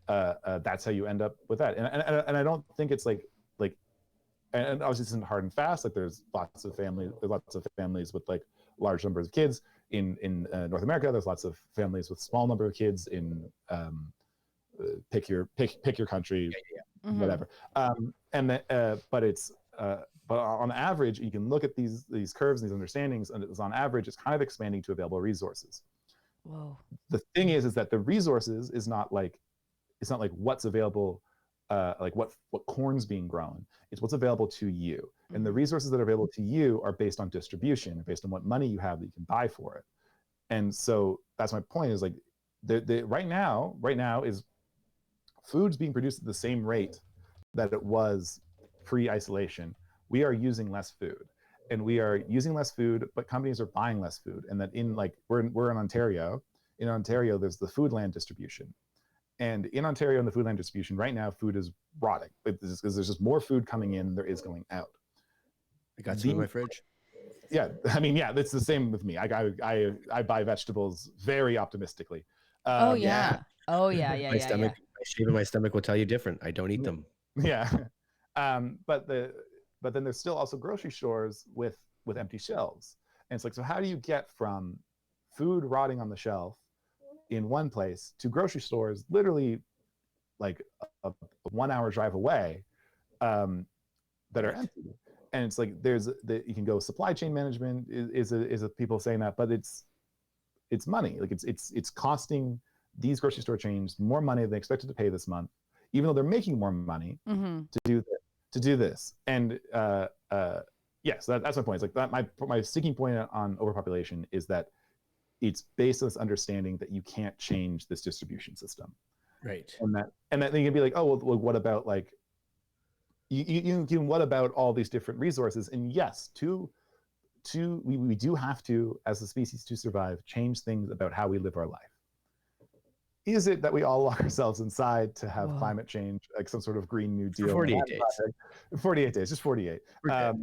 [SPEAKER 3] that's how you end up with that. And I don't think it's like and obviously this isn't hard and fast. Like there's lots of families with like large numbers of kids in North America. There's lots of families with small number of kids in pick your country, whatever. But on average, you can look at these curves and these understandings, and it's on average, it's kind of expanding to available resources.
[SPEAKER 1] Whoa.
[SPEAKER 3] The thing is that the resources is not like what's available, like what corn's being grown. It's what's available to you, and the resources that are available to you are based on distribution, based on what money you have that you can buy for it. And so that's my point. Is like right now is food's being produced at the same rate that it was pre-isolation. We are using less food, and we are using less food, but companies are buying less food. And that we're in Ontario. In Ontario, there's the food land distribution. And in Ontario, in the food land distribution, right now, food is rotting because there's just more food coming in than there is going out.
[SPEAKER 2] I got some in my fridge.
[SPEAKER 3] Yeah, I mean, yeah, it's the same with me. I buy vegetables very optimistically.
[SPEAKER 1] Oh yeah.
[SPEAKER 2] My shape of my stomach will tell you different. I don't eat them.
[SPEAKER 3] Yeah. But then there's still also grocery stores with empty shelves. And it's like, so how do you get from food rotting on the shelf in one place to grocery stores literally like a 1-hour drive away that are empty? And it's like you can go supply chain management is a people saying that, but it's money. Like it's costing these grocery store chains more money than they expected to pay this month, even though they're making more money to do this. And yes, that's my point. It's like that. My sticking point on overpopulation is that it's based on this understanding that you can't change this distribution system,
[SPEAKER 2] right?
[SPEAKER 3] And that then you can be like, oh, well, what about like you can what about all these different resources? And yes, we do have to, as a species, to survive, change things about how we live our life. Is it that we all lock ourselves inside to have climate change, like some sort of Green New Deal?
[SPEAKER 2] For 48 days.
[SPEAKER 3] 48 days, just 48. I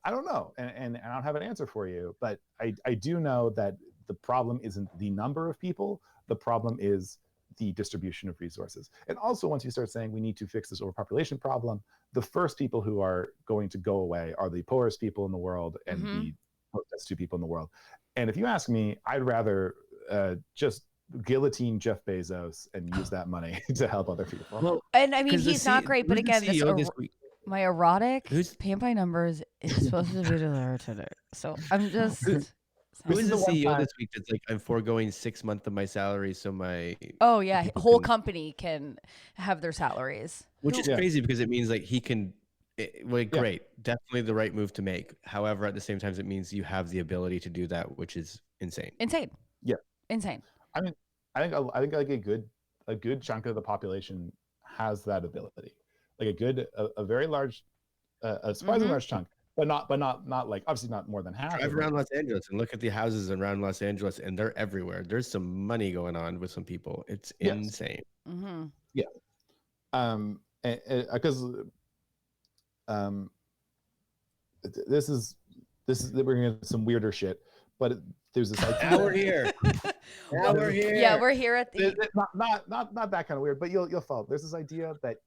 [SPEAKER 3] don't know, and I don't have an answer for you, but I do know that the problem isn't the number of people. The problem is the distribution of resources. And also, once you start saying we need to fix this overpopulation problem, the first people who are going to go away are the poorest people in the world and the most destitute people in the world. And if you ask me, I'd rather just guillotine Jeff Bezos and use that money to help other people.
[SPEAKER 1] Well, and I mean, he's not great, but again, my erotic pay by numbers is supposed to be delivered today. So I'm just.
[SPEAKER 2] Who is the CEO this week that's like, I'm foregoing 6 months of my salary so my
[SPEAKER 1] whole company can have their salaries,
[SPEAKER 2] which is crazy because it means like he can great, definitely the right move to make. However, at the same time, it means you have the ability to do that, which is insane.
[SPEAKER 3] Yeah,
[SPEAKER 1] insane.
[SPEAKER 3] I mean, I think like a good chunk of the population has that ability, like a very large, a surprisingly large chunk. But not like, obviously not more than half.
[SPEAKER 2] Drive around Los Angeles and look at the houses around Los Angeles, and they're everywhere. There's some money going on with some people. It's insane.
[SPEAKER 3] Yeah. Because this is we're gonna get some weirder shit, but there's this idea.
[SPEAKER 2] Now we're here. Now we're here.
[SPEAKER 1] Yeah, we're here at the.
[SPEAKER 3] Not that kind of weird, but you'll follow. There's this idea that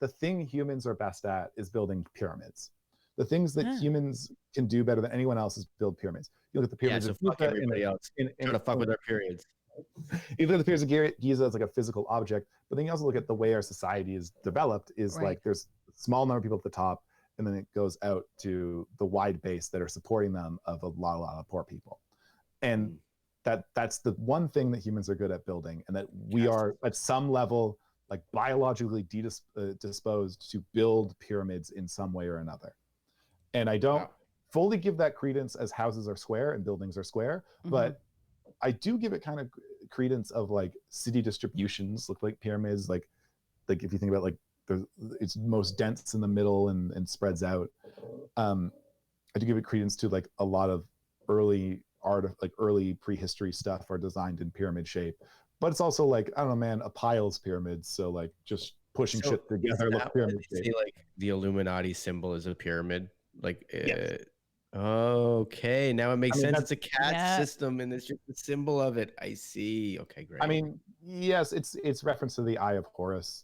[SPEAKER 3] the thing humans are best at is building pyramids. The things that humans can do better than anyone else is build pyramids. You look at the pyramids of
[SPEAKER 2] fuck everybody else. Trying to fuck with our periods.
[SPEAKER 3] You look at the pyramids of Giza as like a physical object, but then you also look at the way our society is developed. Is
[SPEAKER 1] Right.
[SPEAKER 3] like there's a small number of people at the top, and then it goes out to the wide base that are supporting them of a lot of poor people, and that's the one thing that humans are good at building, and that we are at some level like biologically disposed to build pyramids in some way or another. And I don't fully give that credence as houses are square and buildings are square, but I do give it kind of credence of like city distributions look like pyramids, like if you think about like it's most dense in the middle and spreads out. I do give it credence to like a lot of early art, like early prehistory stuff are designed in pyramid shape, but it's also like, I don't know, man, a pile's pyramids, so like just pushing shit together look pyramid shape.
[SPEAKER 2] Say like the Illuminati symbol is a pyramid, like
[SPEAKER 3] Yes.
[SPEAKER 2] okay, now it makes sense. It's a cat
[SPEAKER 1] Yeah.
[SPEAKER 2] system, and it's just a symbol of it. I see. Okay, great.
[SPEAKER 3] I mean, yes, it's reference to the Eye of Horus.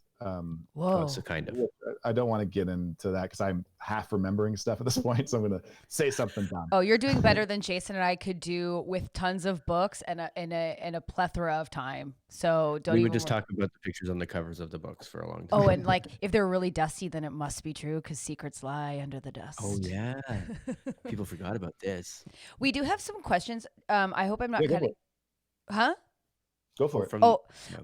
[SPEAKER 1] Whoa.
[SPEAKER 2] So kind of.
[SPEAKER 3] I don't want to get into that because I'm half remembering stuff at this point, so I'm going to say something dumb.
[SPEAKER 1] Oh, you're doing better than Jason and I could do with tons of books and a plethora of time. So don't
[SPEAKER 2] We
[SPEAKER 1] even
[SPEAKER 2] would just talk about the pictures on the covers of the books for a long time.
[SPEAKER 1] Oh, and like if they're really dusty, then it must be true because secrets lie under the dust.
[SPEAKER 2] Oh yeah, people forgot about this.
[SPEAKER 1] We do have some questions. I hope I'm not
[SPEAKER 3] Yeah, go for
[SPEAKER 1] cutting.
[SPEAKER 3] it.
[SPEAKER 1] Huh?
[SPEAKER 3] Go for it.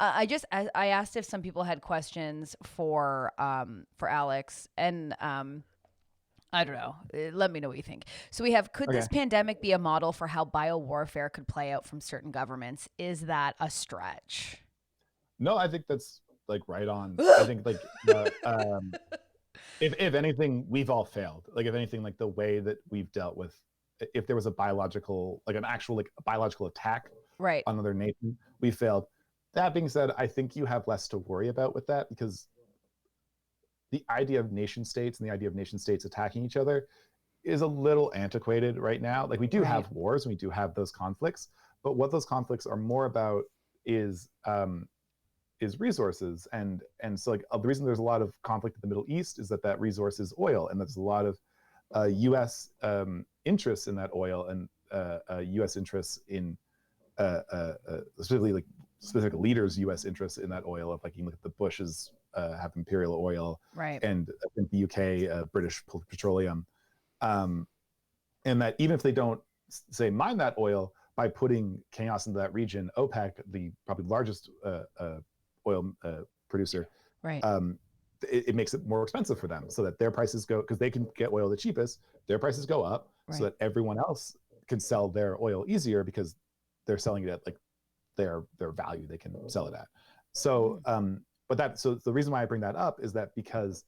[SPEAKER 1] I asked if some people had questions for Alex, and I don't know. Let me know what you think. So we have, could this pandemic be a model for how biowarfare could play out from certain governments? Is that a stretch?
[SPEAKER 3] No, I think that's like right on. I think like if anything, we've all failed. Like if anything, like the way that we've dealt with, if there was a biological, like an actual like biological attack
[SPEAKER 1] right
[SPEAKER 3] on another nation, we failed. That being said, I think you have less to worry about with that because the idea of nation states and the idea of nation states attacking each other is a little antiquated right now. Like we do have wars and we do have those conflicts, but what those conflicts are more about is resources. And so like the reason there's a lot of conflict in the Middle East is that resource is oil, and there's a lot of U.S. Interests in that oil, and U.S. interests in specific leaders' U.S. interests in that oil. If like you look at the Bushes have imperial oil,
[SPEAKER 1] right,
[SPEAKER 3] and I think the UK British Petroleum, and that even if they don't say mine that oil, by putting chaos into that region, OPEC, the probably largest oil producer,
[SPEAKER 1] right,
[SPEAKER 3] it makes it more expensive for them, so that their prices go, because they can get oil the cheapest, their prices go up, so that everyone else can sell their oil easier because they're selling it at like their value they can sell it at. So so the reason why I bring that up is that because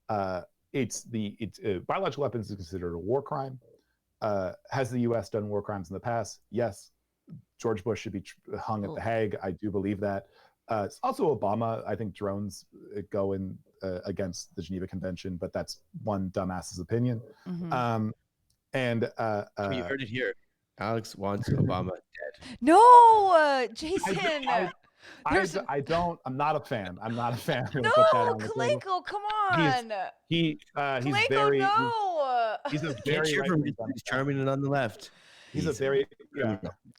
[SPEAKER 3] biological weapons is considered a war crime. Has the U.S. done war crimes in the past? Yes. George Bush should be hung at the Hague. I do believe that. It's also Obama. I think drones go in against the Geneva Convention, but that's one dumbass's opinion.
[SPEAKER 1] Mm-hmm.
[SPEAKER 2] You heard it here. Alex wants Obama dead.
[SPEAKER 1] No, Jason.
[SPEAKER 3] I'm not a fan. I'm not a fan.
[SPEAKER 1] No, Kalenko, come on.
[SPEAKER 3] He's
[SPEAKER 1] Kalenko,
[SPEAKER 3] very.
[SPEAKER 1] No.
[SPEAKER 3] He's a very right-wing Democrat.
[SPEAKER 2] He's charming and on the left.
[SPEAKER 3] He's a very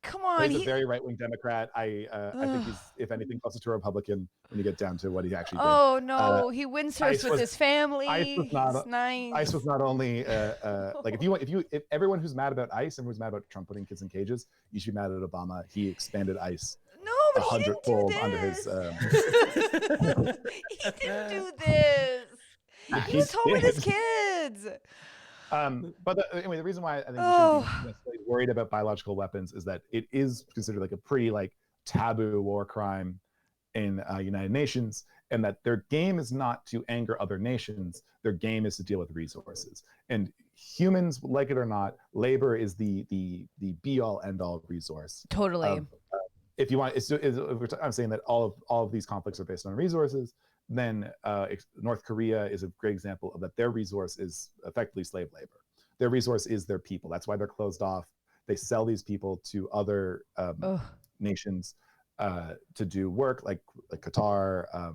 [SPEAKER 1] come on.
[SPEAKER 3] He's a very right-wing Democrat. I think he's, if anything, closer to a Republican when you get down to what he actually did.
[SPEAKER 1] Oh no, he Windsurfs with his family.
[SPEAKER 3] ICE was not
[SPEAKER 1] nice.
[SPEAKER 3] ICE was not only like if everyone who's mad about ICE and who's mad about Trump putting kids in cages, you should be mad at Obama. He expanded ICE.
[SPEAKER 1] No, but
[SPEAKER 3] 100-fold under his.
[SPEAKER 1] He didn't do this. He was home with his kids.
[SPEAKER 3] Anyway, the reason why I think we shouldn't be necessarily worried about biological weapons is that it is considered like a pretty like taboo war crime in United Nations, and that their game is not to anger other nations. Their game is to deal with resources. And humans, like it or not, labor is the be all end all resource.
[SPEAKER 1] Totally.
[SPEAKER 3] If you want, I'm saying that all of these conflicts are based on resources. Then North Korea is a great example of that. Their resource is effectively slave labor. Their resource is their people. That's why they're closed off. They sell these people to other nations to do work, like Qatar. I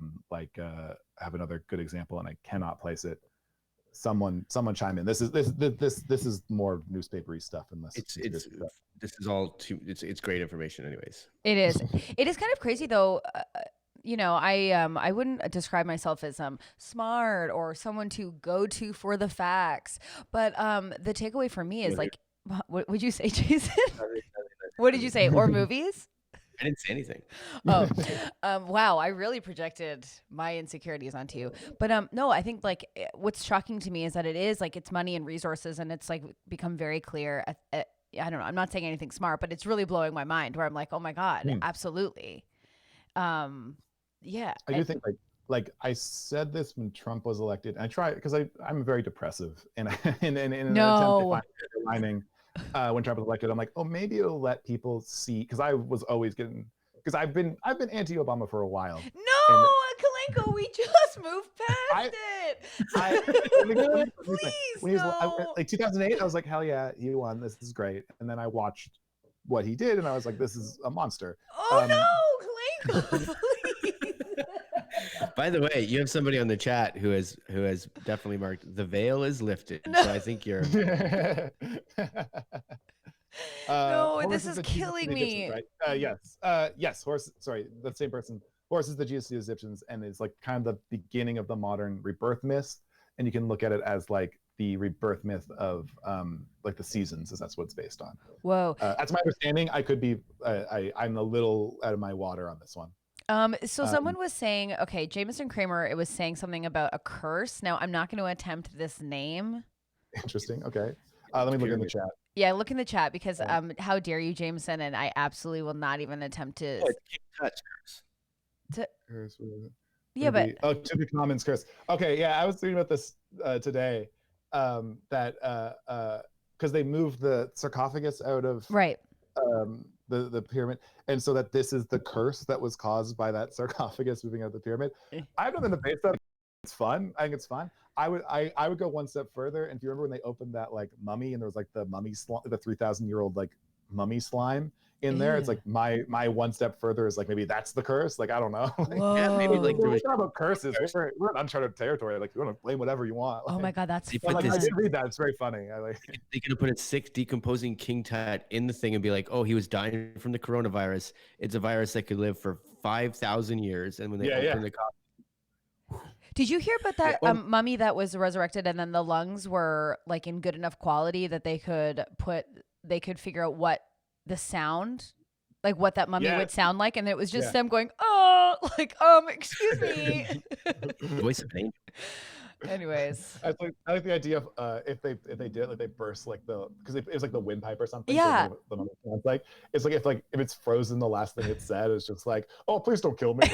[SPEAKER 3] have another good example, and I cannot place it. someone chime in. This is more newspapery stuff and less.
[SPEAKER 2] This is all too. It's great information, anyways.
[SPEAKER 1] It is. It is kind of crazy though. I wouldn't describe myself as smart or someone to go to for the facts, but the takeaway for me is like, what would you say, Jason? What did you say? Or movies?
[SPEAKER 2] I didn't say anything.
[SPEAKER 1] Oh, wow. I really projected my insecurities onto you. But no, I think like what's shocking to me is that it is like it's money and resources, and it's like become very clear. I don't know. I'm not saying anything smart, but it's really blowing my mind where I'm like, oh my God, absolutely. Yeah.
[SPEAKER 3] I do think like I said this when Trump was elected, and I try because I'm very depressive and in an attempt to find silver lining. When Trump was elected, I'm like, oh, maybe it'll let people see, because I was always getting, because I've been anti-Obama for a while.
[SPEAKER 1] No, Kalenko, we just moved past it. Please,
[SPEAKER 3] when he was like 2008, I was like, hell yeah, he won. This is great. And then I watched what he did, and I was like, this is a monster.
[SPEAKER 1] Oh no, Kalenko, please.
[SPEAKER 2] By the way, you have somebody on the chat who has definitely marked the veil is lifted. No. So I think you're.
[SPEAKER 1] No, this is killing me.
[SPEAKER 3] Right? Yes. Horse. Sorry, the same person. Horse is the Jesus of the Egyptians, and it's like kind of the beginning of the modern rebirth myth. And you can look at it as like the rebirth myth of like the seasons, as that's what it's based on.
[SPEAKER 1] Whoa.
[SPEAKER 3] That's my understanding. I could be. I'm a little out of my water on this one.
[SPEAKER 1] So someone was saying, okay, Jameson Kramer, it was saying something about a curse. Now I'm not going to attempt this name.
[SPEAKER 3] Interesting. Okay. Let me look in the chat.
[SPEAKER 1] Yeah, look in the chat because how dare you, Jameson? And I absolutely will not even attempt to.
[SPEAKER 2] Oh, it's King Tut's curse.
[SPEAKER 3] Curse.
[SPEAKER 1] Yeah, but
[SPEAKER 3] Tutankhamun's curse. Okay, yeah, I was thinking about this today. That because they moved the sarcophagus out of the pyramid, and so that this is the curse that was caused by that sarcophagus moving out of the pyramid. I have nothing to base that. It's fun. I think it's fun. I would go one step further. And if you remember when they opened that like mummy, and there was like the mummy the 3,000-year-old like mummy slime in there, it's like my one step further is like maybe that's the curse. Like I don't know.
[SPEAKER 2] Yeah, maybe like
[SPEAKER 3] we're talking about curses. We're in uncharted territory. Like you want to blame whatever you want. Like,
[SPEAKER 1] oh my God, that's
[SPEAKER 3] fun. Like, I did read that. It's very funny.
[SPEAKER 2] They could have put a sick decomposing King Tut in the thing and be like, oh, he was dying from the coronavirus. It's a virus that could live for 5,000 years. And when they open the coffin.
[SPEAKER 1] Did you hear about that mummy that was resurrected, and then the lungs were like in good enough quality that they could figure out what the sound, like what that mummy would sound like, and it was just them going, oh, like excuse me.
[SPEAKER 2] Voice of an angel.
[SPEAKER 1] Anyways,
[SPEAKER 3] I like the idea of if they did it, like they burst like because it was like the windpipe or something.
[SPEAKER 1] Yeah.
[SPEAKER 3] So the mummy sounds like it's like if it's frozen, the last thing it said is just like, oh, please don't kill me.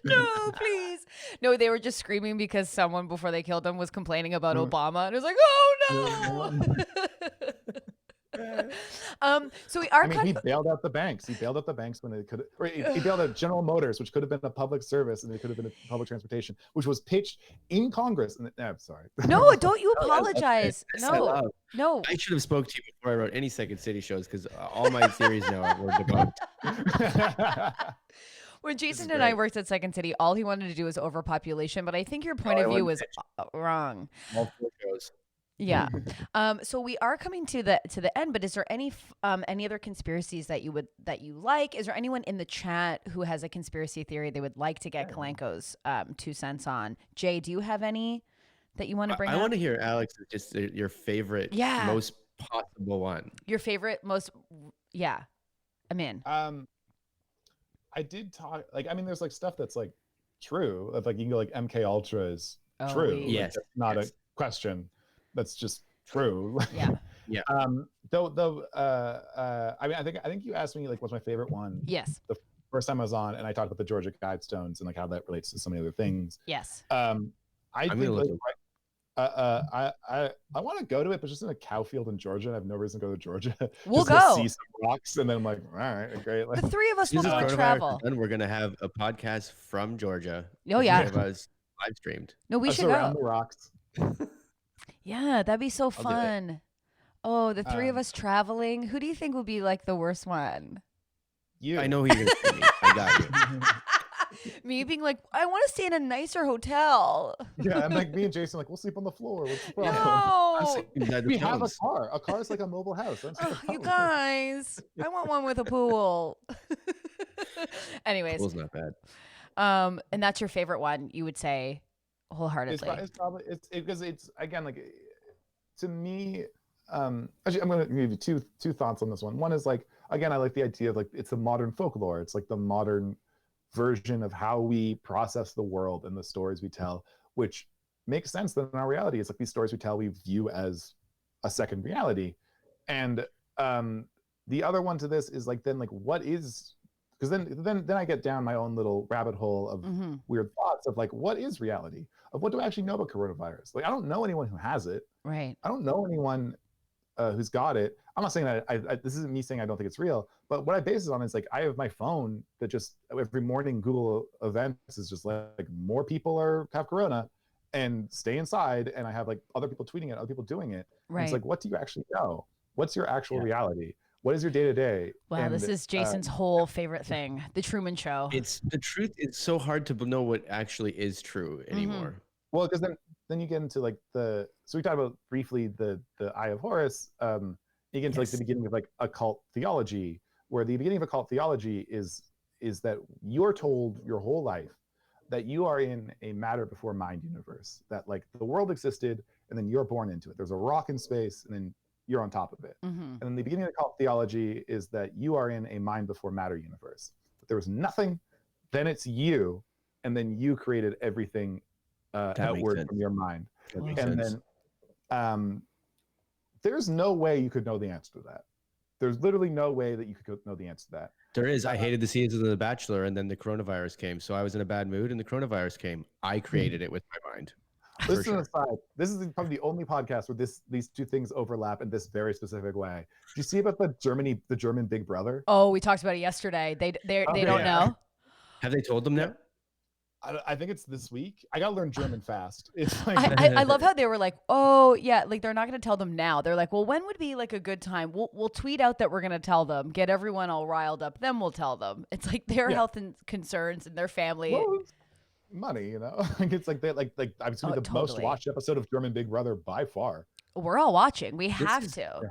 [SPEAKER 1] No, please. No, they were just screaming because someone before they killed him was complaining about Obama, and it was like, oh no. So we are.
[SPEAKER 3] He bailed out the banks. He bailed out the banks when it could. Or he bailed out General Motors, which could have been a public service, and it could have been a public transportation, which was pitched in Congress. And I'm sorry.
[SPEAKER 1] No, don't you apologize. No.
[SPEAKER 2] I should have spoke to you before I wrote any Second City shows, because all my theories now were debunked.
[SPEAKER 1] When Jason and I worked at Second City, all he wanted to do was overpopulation, but I think your point of view was wrong.
[SPEAKER 2] Multiple shows.
[SPEAKER 1] Yeah. So we are coming to the end, but is there any other conspiracies that you like? Is there anyone in the chat who has a conspiracy theory they would like to get Kalenko's 2 cents on? Jay, do you have any that you want to bring up?
[SPEAKER 2] I want to hear Alex, just your favorite, most possible one.
[SPEAKER 1] Your favorite, most, I'm in.
[SPEAKER 3] I did talk, like, I mean, there's like stuff that's like true. Like you can go like MK Ultra is true.
[SPEAKER 2] Yes.
[SPEAKER 3] Like, not a question. That's just true.
[SPEAKER 1] Yeah.
[SPEAKER 2] Yeah.
[SPEAKER 3] Though I mean, I think you asked me like what's my favorite one.
[SPEAKER 1] Yes.
[SPEAKER 3] The first time I was on, and I talked about the Georgia Guidestones and like how that relates to so many other things.
[SPEAKER 1] Yes.
[SPEAKER 3] I want to go to it, but just in a cow field in Georgia, and I have no reason to go to Georgia.
[SPEAKER 1] We'll
[SPEAKER 3] just
[SPEAKER 1] go
[SPEAKER 3] see some rocks, and then I'm like, all right, great. Like,
[SPEAKER 1] the 3 of us will go and travel.
[SPEAKER 2] And we're gonna have a podcast from Georgia.
[SPEAKER 1] Oh yeah.
[SPEAKER 2] Of us live streamed.
[SPEAKER 1] No, we should
[SPEAKER 3] around
[SPEAKER 1] go.
[SPEAKER 3] The rocks.
[SPEAKER 1] Yeah, that'd be so fun. Oh, the 3 of us traveling. Who do you think would be like the worst one?
[SPEAKER 3] You.
[SPEAKER 2] I know who you're gonna see me. I got you.
[SPEAKER 1] Me being like, I want to stay in a nicer hotel.
[SPEAKER 3] Yeah, and like me and Jason, like, we'll sleep on the floor. What's the problem?
[SPEAKER 1] No.
[SPEAKER 3] We have a car. A car is like a mobile house.
[SPEAKER 1] You guys, I want one with a pool. Anyways,
[SPEAKER 2] Pool's not bad.
[SPEAKER 1] and that's your favorite one, you would say, wholeheartedly.
[SPEAKER 3] It's probably because it's again like to me. Actually, I'm going to give you two thoughts on this one. One is like, again, I like the idea of like it's a modern folklore. It's like the modern version of how we process the world and the stories we tell, which makes sense that in our reality, it's like these stories we tell we view as a second reality. And the other one to this is like, then like, what is, because then I get down my own little rabbit hole of weird thoughts of like, what is reality? Of what do I actually know about coronavirus? Like, I don't know anyone who has it.
[SPEAKER 1] Right.
[SPEAKER 3] I don't know anyone who's got it. I'm not saying that this isn't me saying I don't think it's real, but what I base it on is like, I have my phone that just every morning Google events is just like more people have corona and stay inside. And I have like other people tweeting it, other people doing it.
[SPEAKER 1] Right.
[SPEAKER 3] It's like, what do you actually know? What's your actual reality? What is your day to day?
[SPEAKER 1] Wow, this is Jason's whole favorite thing, the Truman Show.
[SPEAKER 2] It's the truth. It's so hard to know what actually is true anymore.
[SPEAKER 3] Well, because then you get into like so we talked about briefly the Eye of Horus. You get into like the beginning of like occult theology, where the beginning of occult theology is that you're told your whole life that you are in a matter before mind universe, that like the world existed and then you're born into it. There's a rock in space and then you're on top of it. And then the beginning of occult theology is that you are in a mind before matter universe. That there was nothing, then it's you, and then you created everything outward from your mind. And then there's no way you could know the answer to that. There's literally no way that you could know the answer to that.
[SPEAKER 2] There is. I hated the season of The Bachelor, and then the coronavirus came. So I was in a bad mood, and the coronavirus came. I created it with my mind.
[SPEAKER 3] Listen aside, this is probably the only podcast where these two things overlap in this very specific way. Did you see about the German Big Brother?
[SPEAKER 1] Oh, we talked about it yesterday. They don't know.
[SPEAKER 2] Have they told them now?
[SPEAKER 3] I think it's this week. I gotta learn German fast. It's like
[SPEAKER 1] I love how they were like, oh yeah, like they're not gonna tell them now. They're like, well, when would be like a good time? We'll tweet out that we're gonna tell them, get everyone all riled up, then we'll tell them. It's like their health and concerns and their family.
[SPEAKER 3] Well, money, you know. Like it's like they like I've seen the most watched episode of German Big Brother by far.
[SPEAKER 1] We're all watching. We have to.
[SPEAKER 3] Yeah.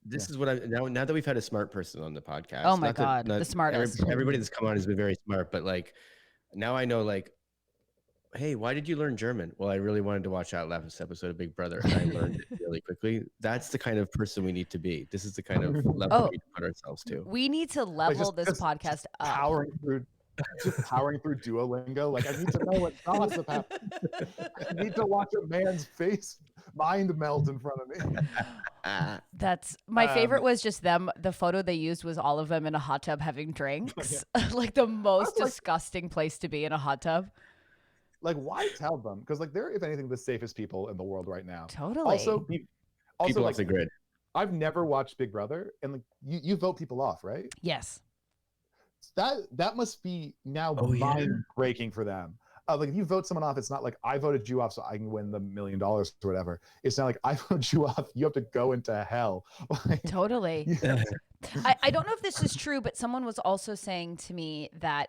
[SPEAKER 2] This is what I now that we've had a smart person on the podcast.
[SPEAKER 1] Oh my God, the smartest.
[SPEAKER 2] Everybody that's come on has been very smart, but like now I know like, hey, why did you learn German? Well, I really wanted to watch that last episode of Big Brother, and I learned it really quickly. That's the kind of person we need to be. This is the kind of level we need to put ourselves to.
[SPEAKER 1] We need to level this podcast up.
[SPEAKER 3] Powering through Duolingo. Like I need to know what gossip happened. I need to watch a man's mind melt in front of me.
[SPEAKER 1] That's my favorite was just them. The photo they used was all of them in a hot tub having drinks. Like the most disgusting place to be in a hot tub.
[SPEAKER 3] Like, why tell them? Because like they're, if anything, the safest people in the world right now.
[SPEAKER 1] Totally.
[SPEAKER 3] Also
[SPEAKER 2] people
[SPEAKER 3] like,
[SPEAKER 2] off the grid.
[SPEAKER 3] I've never watched Big Brother, and like you vote people off, right?
[SPEAKER 1] Yes.
[SPEAKER 3] That must be now mind breaking for them. Like if you vote someone off, it's not like I voted you off so I can win the $1 million or whatever. It's not like I voted you off, you have to go into hell. Like,
[SPEAKER 1] totally.
[SPEAKER 3] Yeah.
[SPEAKER 1] I don't know if this is true, but someone was also saying to me that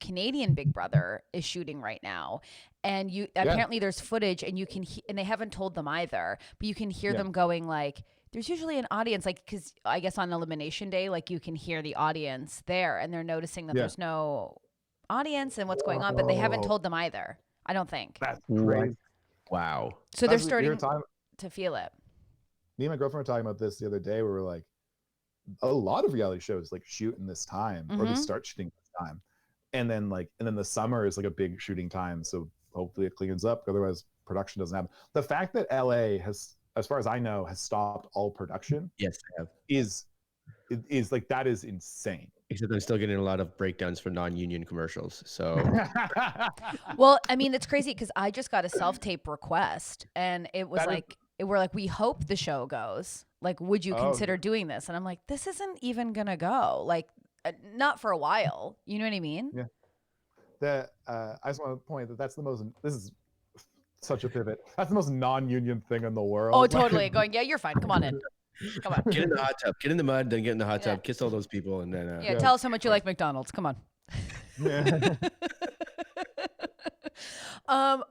[SPEAKER 1] Canadian Big Brother is shooting right now, and apparently there's footage, and you can and they haven't told them either, but you can hear them going like, there's usually an audience, like, because I guess on Elimination Day, like you can hear the audience there, and they're noticing that there's no audience and what's going on, but they haven't told them either. I don't think.
[SPEAKER 3] That's crazy.
[SPEAKER 2] Wow.
[SPEAKER 1] So they're starting to feel it.
[SPEAKER 3] Me and my girlfriend were talking about this the other day, where we're like, a lot of reality shows like shoot in this time, or they start shooting this time, and then the summer is like a big shooting time. So hopefully it cleans up. Otherwise, production doesn't happen. The fact that LA has, as far as I know, has stopped all production.
[SPEAKER 2] Yes, they have.
[SPEAKER 3] Is like, that is insane.
[SPEAKER 2] Except I'm still getting a lot of breakdowns for non-union commercials. So,
[SPEAKER 1] well, I mean, it's crazy because I just got a self-tape request, and it was we're like, we hope the show goes. Like, would you consider doing this? And I'm like, this isn't even gonna go. Like, not for a while. You know what I mean?
[SPEAKER 3] Yeah. I just want to point that that's the most. This is such a pivot. That's the most non-union thing in the world.
[SPEAKER 1] Oh, totally. Going, yeah, you're fine. Come on in. Come on.
[SPEAKER 2] Get in the hot tub. Get in the mud, then get in the hot tub. Kiss all those people, and then
[SPEAKER 1] tell us how much you like McDonald's. Come on.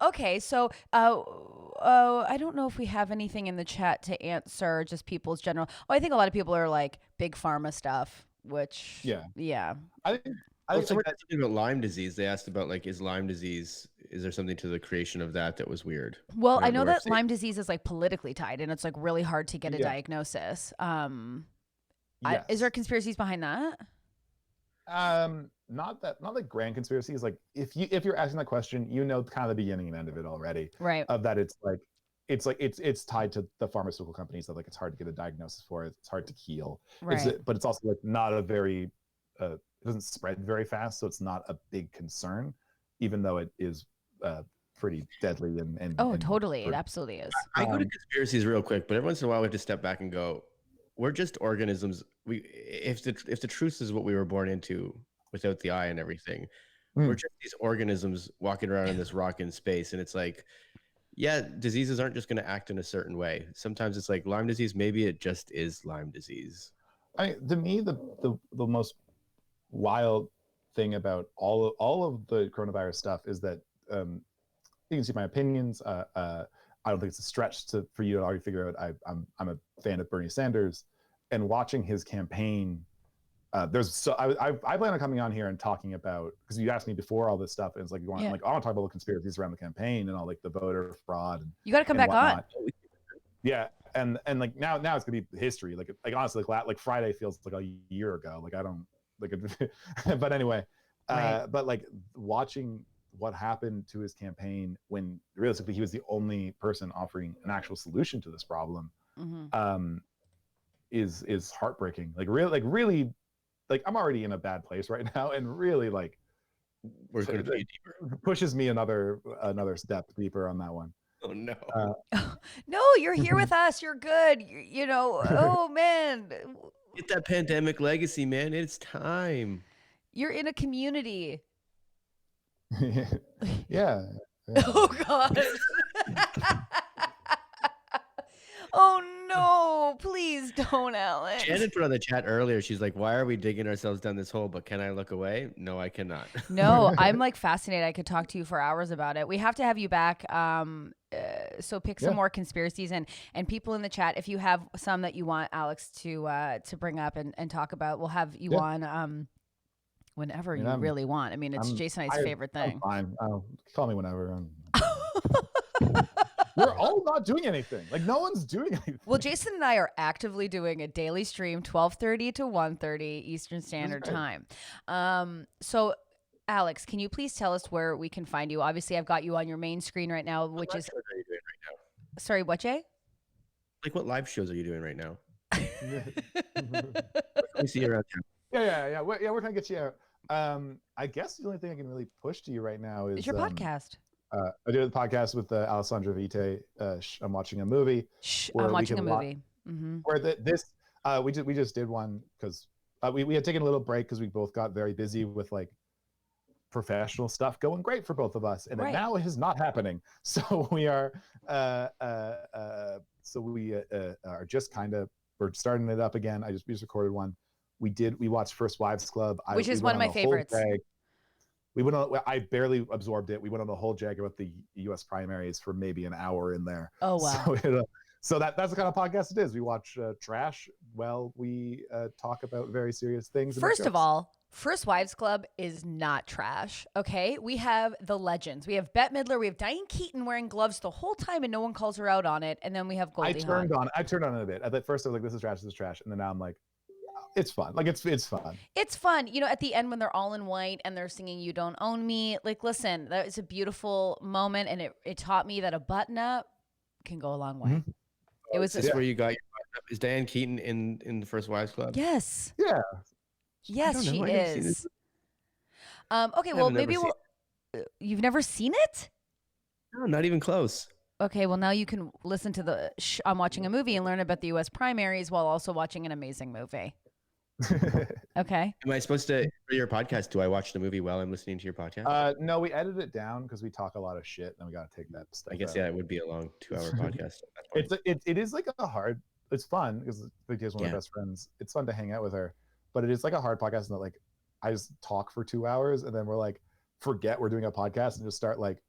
[SPEAKER 1] Okay, so I don't know if we have anything in the chat to answer just people's general. Oh, I think a lot of people are like big pharma stuff, which
[SPEAKER 3] Yeah.
[SPEAKER 1] yeah.
[SPEAKER 3] I think
[SPEAKER 2] Well,
[SPEAKER 3] like
[SPEAKER 2] someone
[SPEAKER 3] that.
[SPEAKER 2] asked something about Lyme disease. They asked about like, is Lyme disease? Is there something to the creation of that was weird?
[SPEAKER 1] Well, I
[SPEAKER 2] don't
[SPEAKER 1] know
[SPEAKER 2] where
[SPEAKER 1] that
[SPEAKER 2] it's-
[SPEAKER 1] Lyme disease is like politically tied, and it's like really hard to get a
[SPEAKER 3] Yeah.
[SPEAKER 1] diagnosis.
[SPEAKER 3] Yes.
[SPEAKER 1] Is there conspiracies behind that?
[SPEAKER 3] Not like grand conspiracies. Like if you're asking that question, you know kind of the beginning and end of it already.
[SPEAKER 1] Right.
[SPEAKER 3] Of that, it's tied to the pharmaceutical companies that like it's hard to get a diagnosis for it. It's hard to heal.
[SPEAKER 1] Right.
[SPEAKER 3] But it's also like not a very it doesn't spread very fast, so it's not a big concern, even though it is pretty deadly and
[SPEAKER 1] Totally, it absolutely is.
[SPEAKER 2] I go to conspiracies real quick, but every once in a while we have to step back and go, we're just organisms. If the truth is what we were born into without the eye and everything, we're just these organisms walking around in this rock in space. And it's like, yeah, diseases aren't just going to act in a certain way. Sometimes it's like Lyme disease. Maybe it just is Lyme disease.
[SPEAKER 3] To me, the most wild thing about all of the coronavirus stuff is that you can see my opinions. I don't think it's a stretch for you to already figure out. I'm a fan of Bernie Sanders, and watching his campaign. I plan on coming on here and talking about, because you asked me before all this stuff, and it's like I want to talk about the conspiracies around the campaign and all like the voter fraud.
[SPEAKER 1] You got to come back on.
[SPEAKER 3] Yeah, and like now it's gonna be history. Like honestly, like Friday feels like a year ago. Like I don't like it, but anyway,
[SPEAKER 1] right.
[SPEAKER 3] But like watching what happened to his campaign when realistically he was the only person offering an actual solution to this problem, is heartbreaking. Really, I'm already in a bad place right now, and really like
[SPEAKER 2] we're going to be deeper.
[SPEAKER 3] Pushes me another step deeper on that one.
[SPEAKER 2] Oh no.
[SPEAKER 1] No, you're here with us. You're good. You know, oh man.
[SPEAKER 2] Get that pandemic legacy, man. It's time.
[SPEAKER 1] You're in a community.
[SPEAKER 3] Yeah.
[SPEAKER 1] Oh God. Oh no, please don't, Alex.
[SPEAKER 2] Shannon put on the chat earlier, she's like, why are we digging ourselves down this hole? But can I look away? No, I cannot.
[SPEAKER 1] No, I'm like fascinated. I could talk to you for hours about it. We have to have you back. So pick some more conspiracies and people in the chat. If you have some that you want Alex to bring up and talk about, we'll have you on whenever you really want. I mean, it's Jason and I's favorite thing.
[SPEAKER 3] I'm fine. Call me whenever. We're all not doing anything. Like no one's doing anything.
[SPEAKER 1] Well, Jason and I are actively doing a daily stream, 12:30 to 1:30 Eastern Standard Time. So Alex, can you please tell us where we can find you? Obviously, I've got you on your main screen right now, which is.
[SPEAKER 2] What are you doing right now?
[SPEAKER 1] Sorry, what, Jay?
[SPEAKER 2] Like, what live shows are you doing right now? Let me see you around
[SPEAKER 3] town. Yeah. We're trying to get you out. I guess the only thing I can really push to you right now is
[SPEAKER 1] your podcast.
[SPEAKER 3] I did a podcast with Alessandra Vite. I'm watching a movie.
[SPEAKER 1] I'm watching a movie.
[SPEAKER 3] Where we just did one because we had taken a little break because we both got very busy with like professional stuff going great for both of us, and now it is not happening. So we are are just we're starting it up again. We just recorded one. We watched First Wives Club,
[SPEAKER 1] which is one of my favorites.
[SPEAKER 3] I barely absorbed it. We went on the whole jag about the U.S. primaries for maybe an hour in there.
[SPEAKER 1] Oh wow!
[SPEAKER 3] So that's the kind of podcast it is. We watch trash while we talk about very serious things.
[SPEAKER 1] First of all, First Wives Club is not trash. Okay, we have the legends. We have Bette Midler. We have Diane Keaton wearing gloves the whole time, and no one calls her out on it. And then we have Goldie Hawn.
[SPEAKER 3] I turned on it a bit. At first, I was like, "This is trash," and then now I'm like, it's fun. Like it's fun.
[SPEAKER 1] It's fun. You know, at the end when they're all in white and they're singing "You Don't Own Me," like, listen, that is a beautiful moment, and it taught me that a button up can go a long way. It was
[SPEAKER 2] where you got your button up. Is Diane Keaton in the First Wives Club?
[SPEAKER 1] Yes.
[SPEAKER 3] Yeah.
[SPEAKER 1] Yes, she is. Okay, well, maybe you've never seen it?
[SPEAKER 2] No, not even close.
[SPEAKER 1] Okay, well, now you can listen to the I'm watching a movie and learn about the U.S. primaries while also watching an amazing movie. Okay.
[SPEAKER 2] Am I supposed to, for your podcast, do I watch the movie while I'm listening to your podcast?
[SPEAKER 3] No, we edit it down because we talk a lot of shit and we got to take that stuff
[SPEAKER 2] I guess,
[SPEAKER 3] out.
[SPEAKER 2] it would be a long 2-hour podcast.
[SPEAKER 3] It is like it's fun because Victoria's one of my best friends. It's fun to hang out with her, but it is like a hard podcast in that like I just talk for 2 hours and then we're like, forget we're doing a podcast and just start like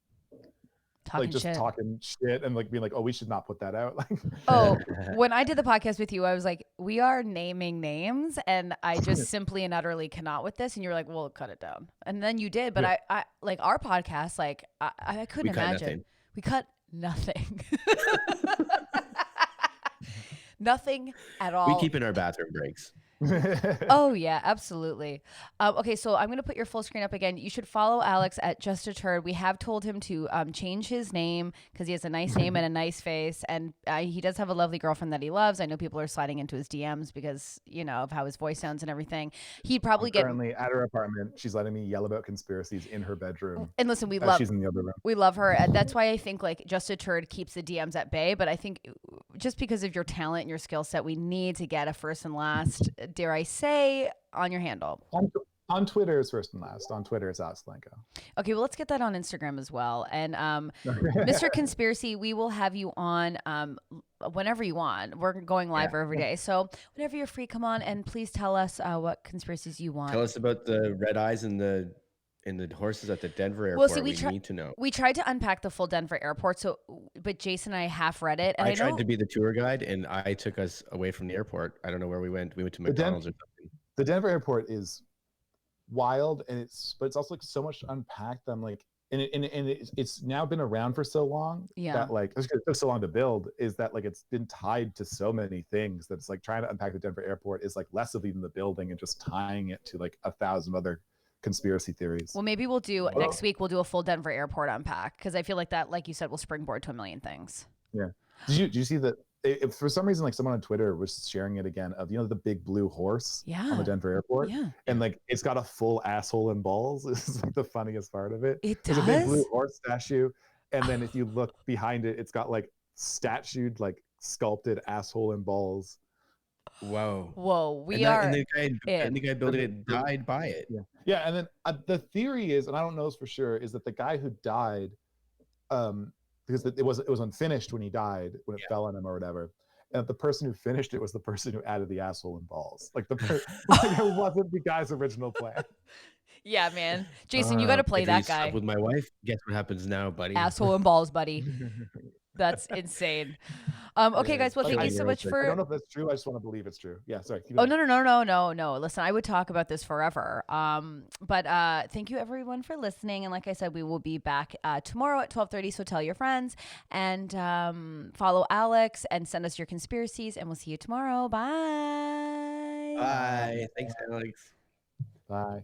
[SPEAKER 1] Talking
[SPEAKER 3] just
[SPEAKER 1] shit.
[SPEAKER 3] talking shit and like being like, oh, we should not put that out. Like,
[SPEAKER 1] Oh, when I did the podcast with you, I was like, we are naming names and I just simply and utterly cannot with this. And you were like, well, cut it down. And then you did. But I like our podcast, like I couldn't imagine. We cut nothing. Nothing at all.
[SPEAKER 2] We keep in our bathroom breaks.
[SPEAKER 1] Oh yeah, absolutely. Okay, so I'm gonna put your full screen up again. You should follow Alex at Just a Turd. We have told him to change his name because he has a nice name and a nice face, and he does have a lovely girlfriend that he loves. I know people are sliding into his DMs because of how his voice sounds and everything. He'd probably get
[SPEAKER 3] currently at her apartment. She's letting me yell about conspiracies in her bedroom.
[SPEAKER 1] And listen,
[SPEAKER 3] she's in the other room.
[SPEAKER 1] We love her. And that's why I think like Just a Turd keeps the DMs at bay. But I think just because of your talent and your skill set, we need to get a first and last, dare I say, on your handle.
[SPEAKER 3] On Twitter is first and last. On Twitter is Alex Blanco.
[SPEAKER 1] Okay, well, let's get that on Instagram as well. And Mr. Conspiracy, we will have you on whenever you want. We're going live every day. So whenever you're free, come on and please tell us what conspiracies you want.
[SPEAKER 2] Tell us about the red eyes and the horses at the Denver airport.
[SPEAKER 1] Well,
[SPEAKER 2] we need to know.
[SPEAKER 1] We tried to unpack the full Denver airport, but Jason and I half read it. And
[SPEAKER 2] I tried to be the tour guide, and I took us away from the airport. I don't know where we went. We went to McDonald's or something.
[SPEAKER 3] The Denver airport is wild, but it's also like so much unpacked. I'm like, and it's now been around for so long that like it took so long to build. Is that like it's been tied to so many things that it's like trying to unpack the Denver airport is like less of even the building and just tying it to like 1,000 other conspiracy theories.
[SPEAKER 1] Well, maybe we'll do next week. We'll do a full Denver airport unpack because I feel like that, like you said, will springboard to a million things.
[SPEAKER 3] Yeah. Did you see that? If for some reason, like someone on Twitter was sharing it again of the big blue horse on the Denver airport, and like it's got a full asshole and balls. This is like the funniest part of it.
[SPEAKER 1] It does.
[SPEAKER 3] There's a big blue horse statue, and then if you look behind it, it's got like statued, like sculpted asshole and balls.
[SPEAKER 2] Whoa!
[SPEAKER 3] And
[SPEAKER 2] the guy building it died by it.
[SPEAKER 3] Yeah. And then the theory is, and I don't know for sure, is that the guy who died, because it was unfinished when he died, when it fell on him or whatever, and the person who finished it was the person who added the asshole and balls. Like it wasn't the guy's original plan.
[SPEAKER 1] Yeah, man. Jason, you got to play that guy.
[SPEAKER 2] With my wife, guess what happens now, buddy?
[SPEAKER 1] Asshole and balls, buddy. That's insane. Okay, guys. Well, thank you so much for.
[SPEAKER 3] I don't know if that's true. I just want to believe it's true. Yeah, sorry.
[SPEAKER 1] Oh, no. Listen, I would talk about this forever. But thank you everyone for listening. And like I said, we will be back tomorrow at 12:30. So tell your friends and follow Alex and send us your conspiracies. And we'll see you tomorrow. Bye.
[SPEAKER 2] Bye. Thanks, Alex.
[SPEAKER 3] Bye.